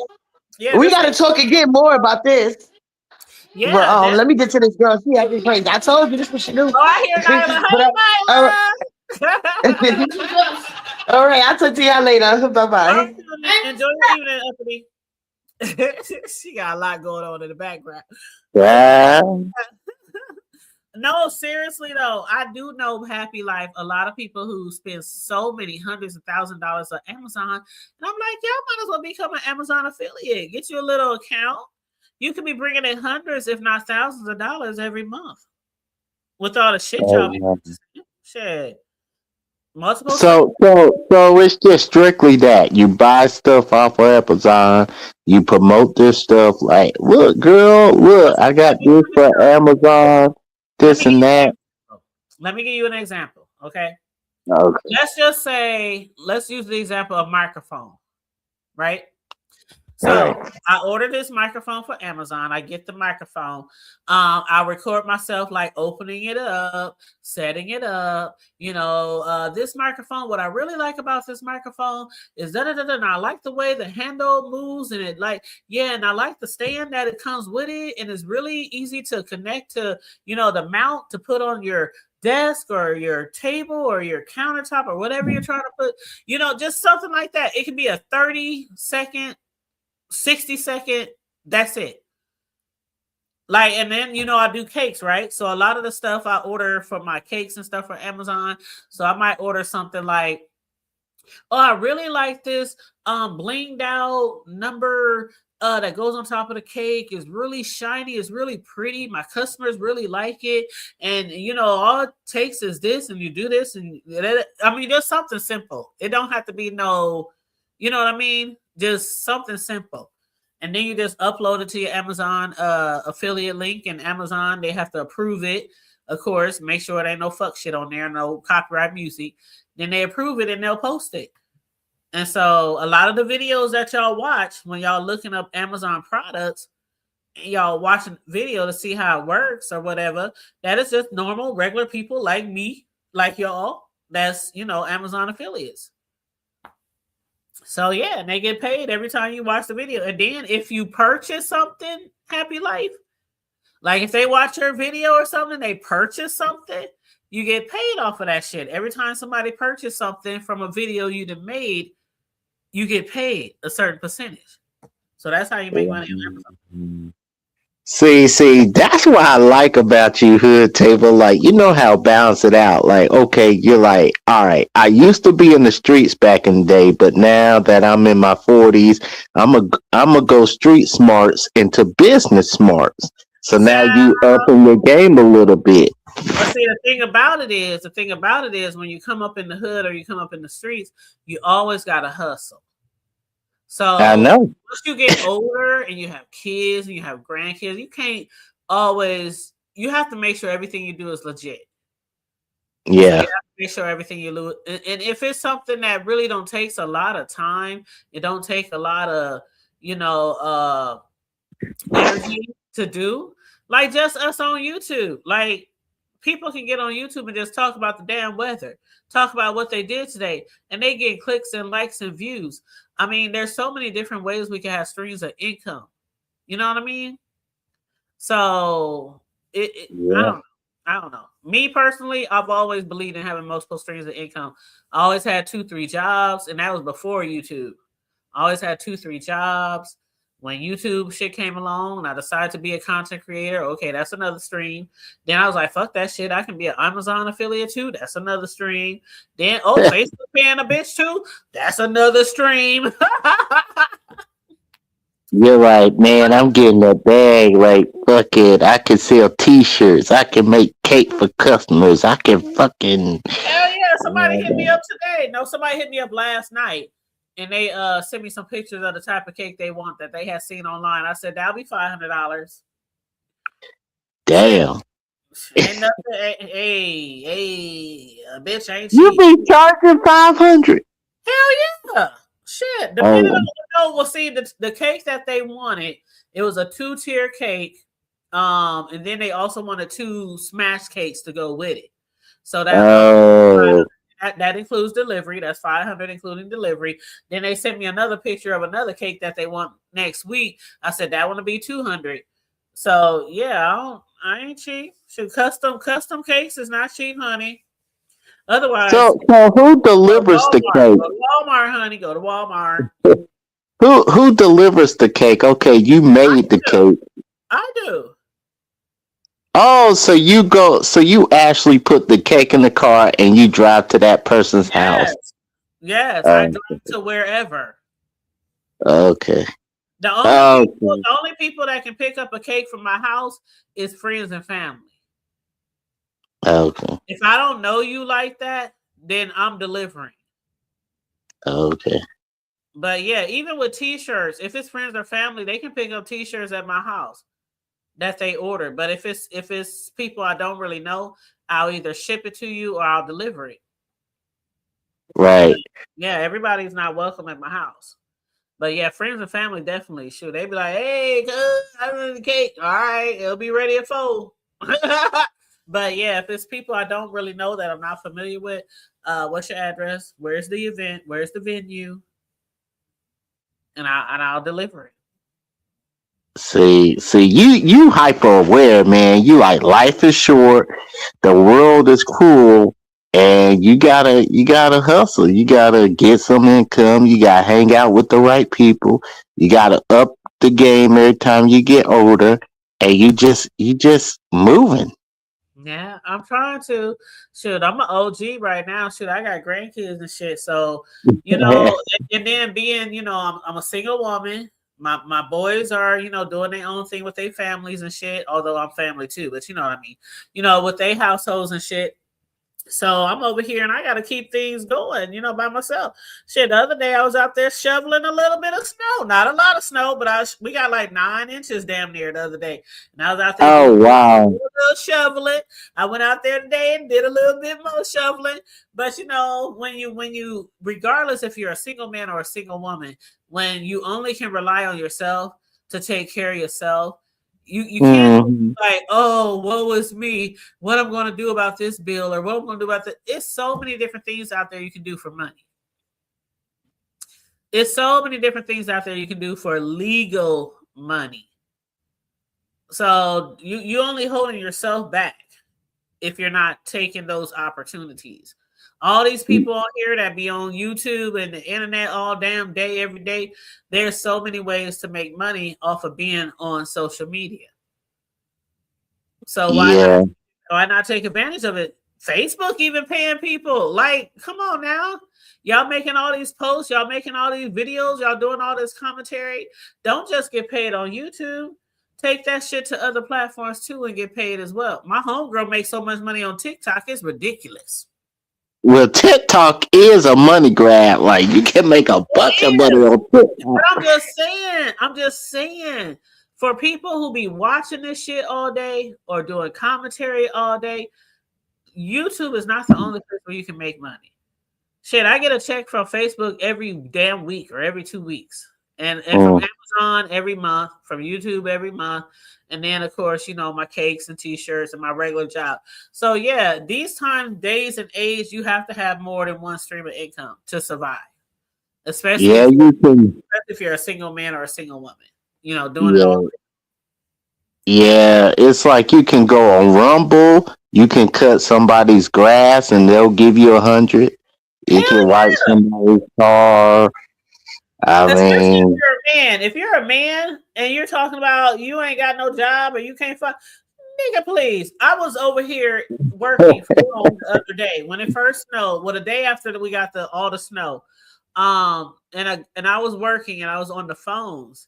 Yeah, We this got to ain't talk again more about this. But yeah, let definitely. me get to this girl. She acting crazy. I told you this is what she do. Oh, I hear Nyla. but uh, Hey, Nyla. all right. I'll talk to y'all later. Bye All right, bye. honey. Enjoy your evening, Uppity. She got a lot going on in the background. But Yeah. no, seriously though, I do know Happy Life. A lot of people who spend so many hundreds of $1,000s on Amazon, and I'm like, y'all might as well become an Amazon affiliate. Get you a little account. You could be bringing in hundreds, if not thousands of dollars every month with all the shit y'all be Oh, purchasing. Shit, multiple trips. so it's just strictly that you buy stuff off of Amazon, you promote this stuff like, look, girl, So look, I got this for Amazon, let me this give and you an that. example. Let me give you an example. Okay, Okay, let's just say, let's use the example of microphone, right? all right. So I ordered this microphone for Amazon. I get the microphone. I record myself like opening it up, setting it up. This microphone. What I really like about this microphone is that and I like the way the handle moves and it and I like the stand that it comes with it, and it's really easy to connect to the mount to put on your desk or your table or your countertop or whatever you're trying to put. Just something like that. It can be a 30-second 60-second, that's it. And then I do cakes, right? So a lot of the stuff I order for my cakes and stuff for Amazon. So I might order something like, oh, I really like this blinged out number that goes on top of the cake. Is really shiny, it's really pretty. My customers really like it. And all it takes is this, and you do this, and I mean, just something simple. It don't have to be no, you know what I mean? Just something simple. And then you just upload it to your Amazon affiliate link, and Amazon, they have to approve it. Of course, make sure there ain't no fuck shit on there, no copyright music. Then they approve it and they'll post it. And so a lot of the videos that y'all watch when y'all looking up Amazon products, y'all watching video to see how it works or whatever. That is just normal, regular people like me, like y'all. That's Amazon affiliates. So yeah, and they get paid every time you watch the video. And then if you purchase something, Happy Life, like if they watch your video or something, they purchase something, you get paid off of that shit. Every time somebody purchase something from a video you done made, you get paid a certain percentage. So that's how you make money on Amazon. See, that's what I like about you, Hood Table. Like, you know how balance it out. Like, okay, you're like, all right, I used to be in the streets back in the day, but now that I'm in my 40s, I'm a go street smarts into business smarts. So now you up in your game a little bit. But see, the thing about it is, when you come up in the hood or you come up in the streets, you always gotta hustle. I So know. once you get older and you have kids and you have grandkids, you can't always. You have to make sure everything you do is legit. So you Yeah. have to make sure everything you lose. And if it's something that really don't takes a lot of time, it don't take a lot of you know energy to do. Like just us on YouTube. Like people can get on YouTube and just talk about the damn weather, talk about what they did today, and they get clicks and likes and views. I mean, there's so many different ways we can have streams of income. You know what I mean? So I Yeah. don't know. I don't know. Me personally, I've always believed in having multiple streams of income. I always had 2, 3 jobs, and that was before YouTube. I always had 2, 3 jobs. When YouTube shit came along and I decided to be a content creator, okay, that's another stream. Then I was like, fuck that shit. I can be an Amazon affiliate too. That's another stream. Then, Facebook paying a bitch too. That's another stream. You're like, man, I'm getting a bag. Like, fuck it. I can sell T-shirts. I can make cake for customers. I can fucking. Hell yeah, somebody hit me up today. No, somebody hit me up last night and they sent me some pictures of the type of cake they want that they had seen online. I said, that'll be $500. Shit. Damn. Ain't nothing. Hey, a bitch ain't You cheap. be charging 500. Hell yeah. Shit. Depending Oh, on we'll see the cake that they wanted, it was a 2-tier cake. And then they also wanted 2 smash cakes to go with it. So that oh, that includes delivery. That's 500 including delivery. Then they sent me another picture of another cake that they want next week. I said that one will be 200. So yeah, I ain't cheap. Shoot, custom cakes is not cheap, honey. Otherwise, so who go to delivers the Walmart. cake? Go to Walmart, honey. Go to Walmart. Who delivers the cake? Okay, you I made the do. cake. I do. Oh, so you actually put the cake in the car and you drive to that person's house. Yes. Yes. I Oh, drive to wherever. okay. The only people, Okay. the only people that can pick up a cake from my house is friends and family. Okay. If I don't know you like that, then I'm delivering. Okay. But yeah, even with t-shirts, if it's friends or family, they can pick up t-shirts at my house that they order. But if it's people I don't really know, I'll either ship it to you or I'll deliver it. Right. Yeah, everybody's not welcome at my house. But yeah, friends and family definitely should. They be like, hey, I want the cake. All right, it'll be ready at 4. But yeah, if it's people I don't really know that I'm not familiar with, what's your address? Where's the event? Where's the venue? And I'll deliver it. See, you hyper aware, man. You like life is short, the world is cruel, and you gotta hustle. You gotta get some income. You gotta hang out with the right people. You gotta up the game every time you get older, and you just moving. Yeah, I'm trying to. Shoot, I'm an OG right now. Shoot, I got grandkids and shit. So, and then being, I'm a single woman. My boys are, doing their own thing with their families and shit. Although I'm family too, but you know what I mean. With their households and shit. So I'm over here and I got to keep things going, by myself. Shit, the other day I was out there shoveling a little bit of snow. Not a lot of snow, but we got like 9 inches damn near the other day. And I was out there doing Oh a wow. little shoveling. I went out there today and did a little bit more shoveling. But when you, regardless if you're a single man or a single woman, when you only can rely on yourself to take care of yourself, You can't Mhm. like, oh, woe is me. What I'm going to do about this bill or what I'm going to do about that. It's so many different things out there you can do for money. It's so many different things out there you can do for legal money. So you only holding yourself back if you're not taking those opportunities. All these people on here that be on YouTube and the internet all damn day, every day, there's so many ways to make money off of being on social media. So Yeah. why not take advantage of it? Facebook even paying people. Like, come on now. Y'all making all these posts, y'all making all these videos, y'all doing all this commentary. Don't just get paid on YouTube. Take that shit to other platforms too and get paid as well. My homegirl makes so much money on TikTok, it's ridiculous. Well, TikTok is a money grab. Like you can make a bunch of It money is. on But TikTok. I'm just saying, for people who be watching this shit all day or doing commentary all day, YouTube is not the only place where you can make money. Shit, I get a check from Facebook every damn week or every 2 weeks. And from Mm. Amazon every month, from YouTube every month, and then of course, my cakes and t-shirts and my regular job. So yeah, these times, days and age, you have to have more than one stream of income to survive. Especially Yeah, if you can. you're a single man or a single woman, doing it all. Yeah, yeah. It's like you can go on Rumble. You can cut somebody's grass, and they'll give you 100. You Hell can wipe yeah. somebody's car. I Especially if mean, you're a man. If you're a man and you're talking about you ain't got no job or you can't find, nigga, please. I was over here working from home the other day when it first snowed. Well, the day after that we got all the snow. And I was working and I was on the phones,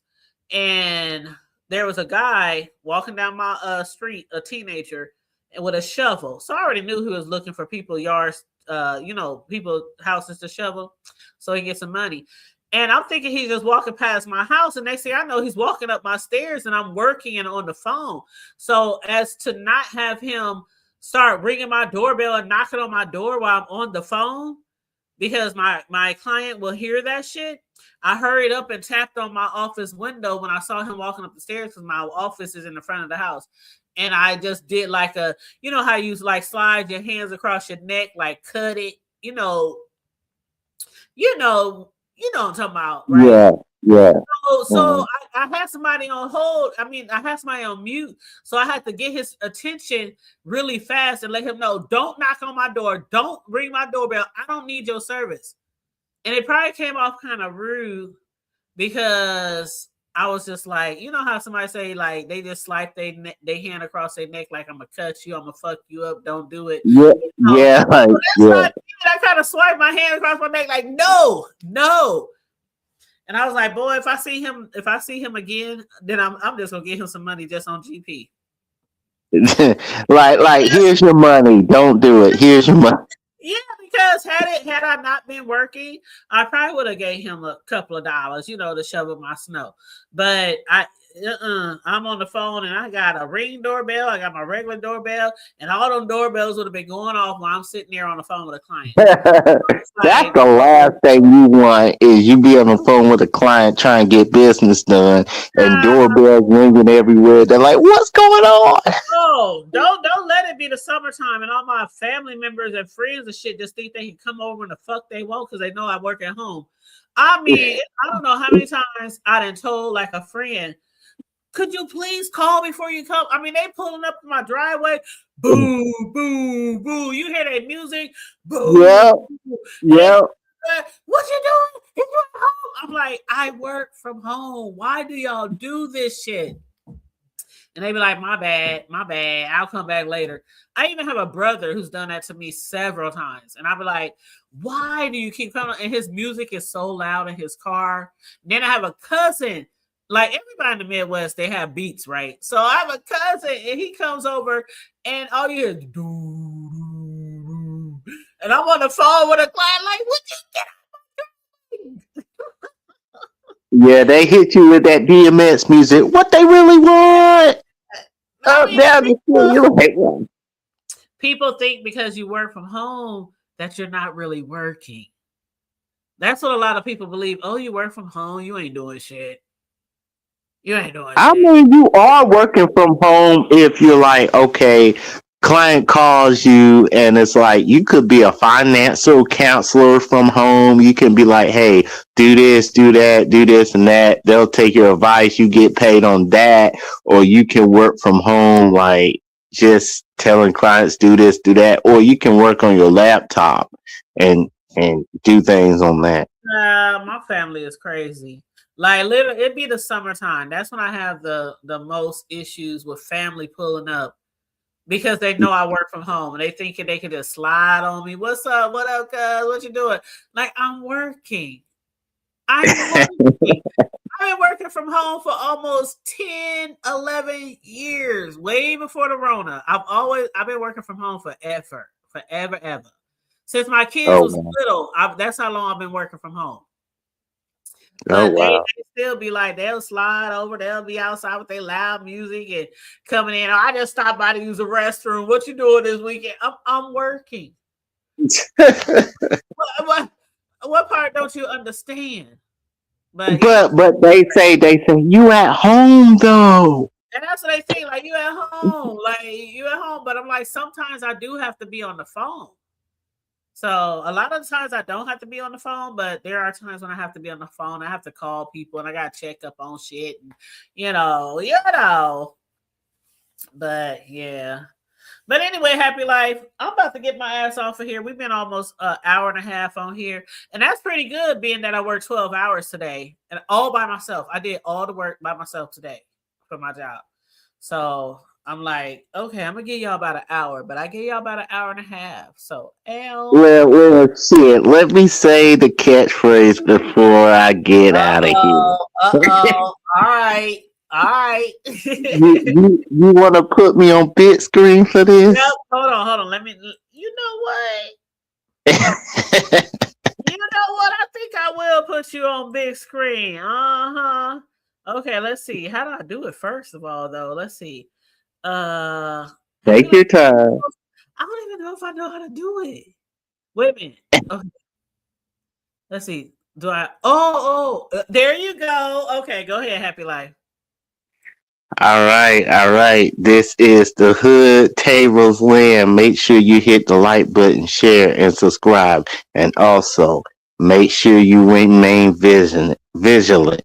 and there was a guy walking down my street, a teenager, and with a shovel. So I already knew he was looking for people yards, people houses to shovel, so he gets some money. And I'm thinking he's just walking past my house, and they say I know he's walking up my stairs, and I'm working and on the phone. So as to not have him start ringing my doorbell and knocking on my door while I'm on the phone, because my client will hear that shit. I hurried up and tapped on my office window when I saw him walking up the stairs because my office is in the front of the house. And I just did like how you like slide your hands across your neck, like cut it, you know, what I'm talking about, right? yeah, yeah. So I had somebody on hold. I mean, I had somebody on mute. So I had to get his attention really fast and let him know, don't knock on my door. Don't ring my doorbell. I don't need your service. And it probably came off kind of rude because I was just like, you know how somebody say, like, they just swipe their hand across their neck like, I'm going to cut you. I'm going to fuck you up. Don't do it. Yeah, yeah, So like, that's yeah. what I kind of swiped my hand across my neck like, no. And I was like, boy, if I see him again, then I'm just gonna get him some money just on GP. like, here's your money. Don't do it. Here's your money. Yeah, because had I not been working, I probably would have gave him a couple of dollars, to shovel my snow. But I'm on the phone and I got a Ring doorbell, I got my regular doorbell, and all them doorbells would have been going off while I'm sitting there on the phone with a client. That's the last thing you want is you be on the phone with a client trying to get business done and doorbells ringing everywhere. They're like, "What's going on?" Oh, don't let it be the summertime and all my family members and friends and shit just think they can come over and the fuck they want because they know I work at home. I mean, I don't know how many times I done told like a friend, could you please call before you come? I mean, they pulling up in my driveway, boo, boo, boo. You hear that music, boo. Yeah, yeah. What you doing? You at home? I'm like, I work from home. Why do y'all do this shit? And they be like, my bad. I'll come back later. I even have a brother who's done that to me several times. And I'll be like, why do you keep coming? And his music is so loud in his car. And then I have a cousin. Like everybody in the Midwest, they have beats, right? So I have a cousin and he comes over and all you hear is doo, doo, doo. And I'm on the phone with a client like, what you get Yeah, they hit you with that DMX music. What they really want? Up down the street. You're like, well, people think because you work from home that you're not really working. That's what a lot of people believe. Oh, you work from home, you ain't doing shit. You ain't doing I shit. mean, you are working from home if you're like, okay, client calls you and it's like you could be a financial counselor from home. You can be like, hey, do this, do that, do this and that. They'll take your advice. You get paid on that. Or you can work from home, like just telling clients, do this, do that. Or you can work on your laptop and do things on that. My family is crazy. Like literally, it'd be the summertime. That's when I have the most issues with family pulling up because they know I work from home and they thinking they can just slide on me. What's up? What up, cuz? What you doing? Like I'm working. I'm working. I've been working from home for almost 10, 11 years, way before the Rona. I've been working from home forever, ever. Since my kids Oh, was wow. little, that's how long I've been working from home. Oh, But wow. they still be like, they'll slide over, they'll be outside with their loud music and coming in. I just stopped by to use the restroom. What you doing this weekend? I'm working. What, what part don't you understand? But you know, But they say you at home though. and that's what they think. Like you at home, But I'm like, sometimes I do have to be on the phone. So a lot of the times I don't have to be on the phone, but there are times when I have to be on the phone. I have to call people and I got to check up on shit, and you know. But yeah. But anyway, happy life. I'm about to get my ass off of here. We've been almost an hour and a half on here, and that's pretty good, being that I worked 12 hours today and all by myself. I did all the work by myself today for my job. So I'm like, okay, I'm gonna give y'all about an hour, but I gave y'all about an hour and a half. So L. Well, shit. Let me say the catchphrase before I get out of here. All right. All right. You want to put me on big screen for Yep. this? Hold on. Let me. You know what? You know what? I think I will put you on big screen. Uh-huh. Okay, let's see. How do I do it first of all though? Let's see. Happy Take life. your time. I don't even know if I know how to do it. Wait a minute. Okay, let's see. Do I there you go. Okay, go ahead, Happy Life. All right, all right. This is the Hood Tables Land. Make sure you hit the like button, share, and subscribe. And also, make sure you remain vigilant.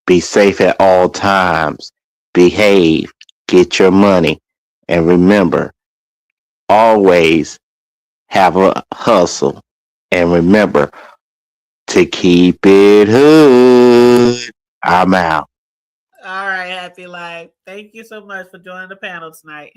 Be safe at all times. Behave. Get your money. And remember, always have a hustle. And remember to keep it hood. I'm out. All right, Happy Life. Thank you so much for joining the panel tonight.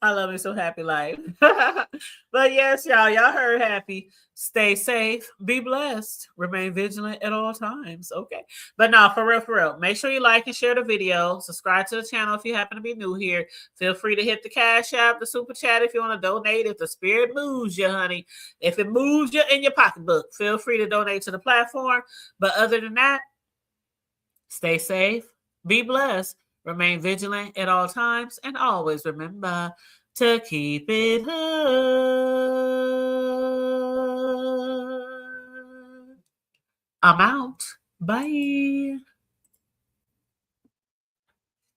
I love you so, Happy Life. But yes, y'all heard Happy. Stay safe, be blessed, remain vigilant at all times. Okay. But no, for real. Make sure you like and share the video. Subscribe to the channel if you happen to be new here. Feel free to hit the Cash App, the Super Chat if you want to donate. If the spirit moves you, honey. If it moves you in your pocketbook, feel free to donate to the platform. But other than that, stay safe, be blessed, remain vigilant at all times, and always remember to keep it hood. I'm out. Bye.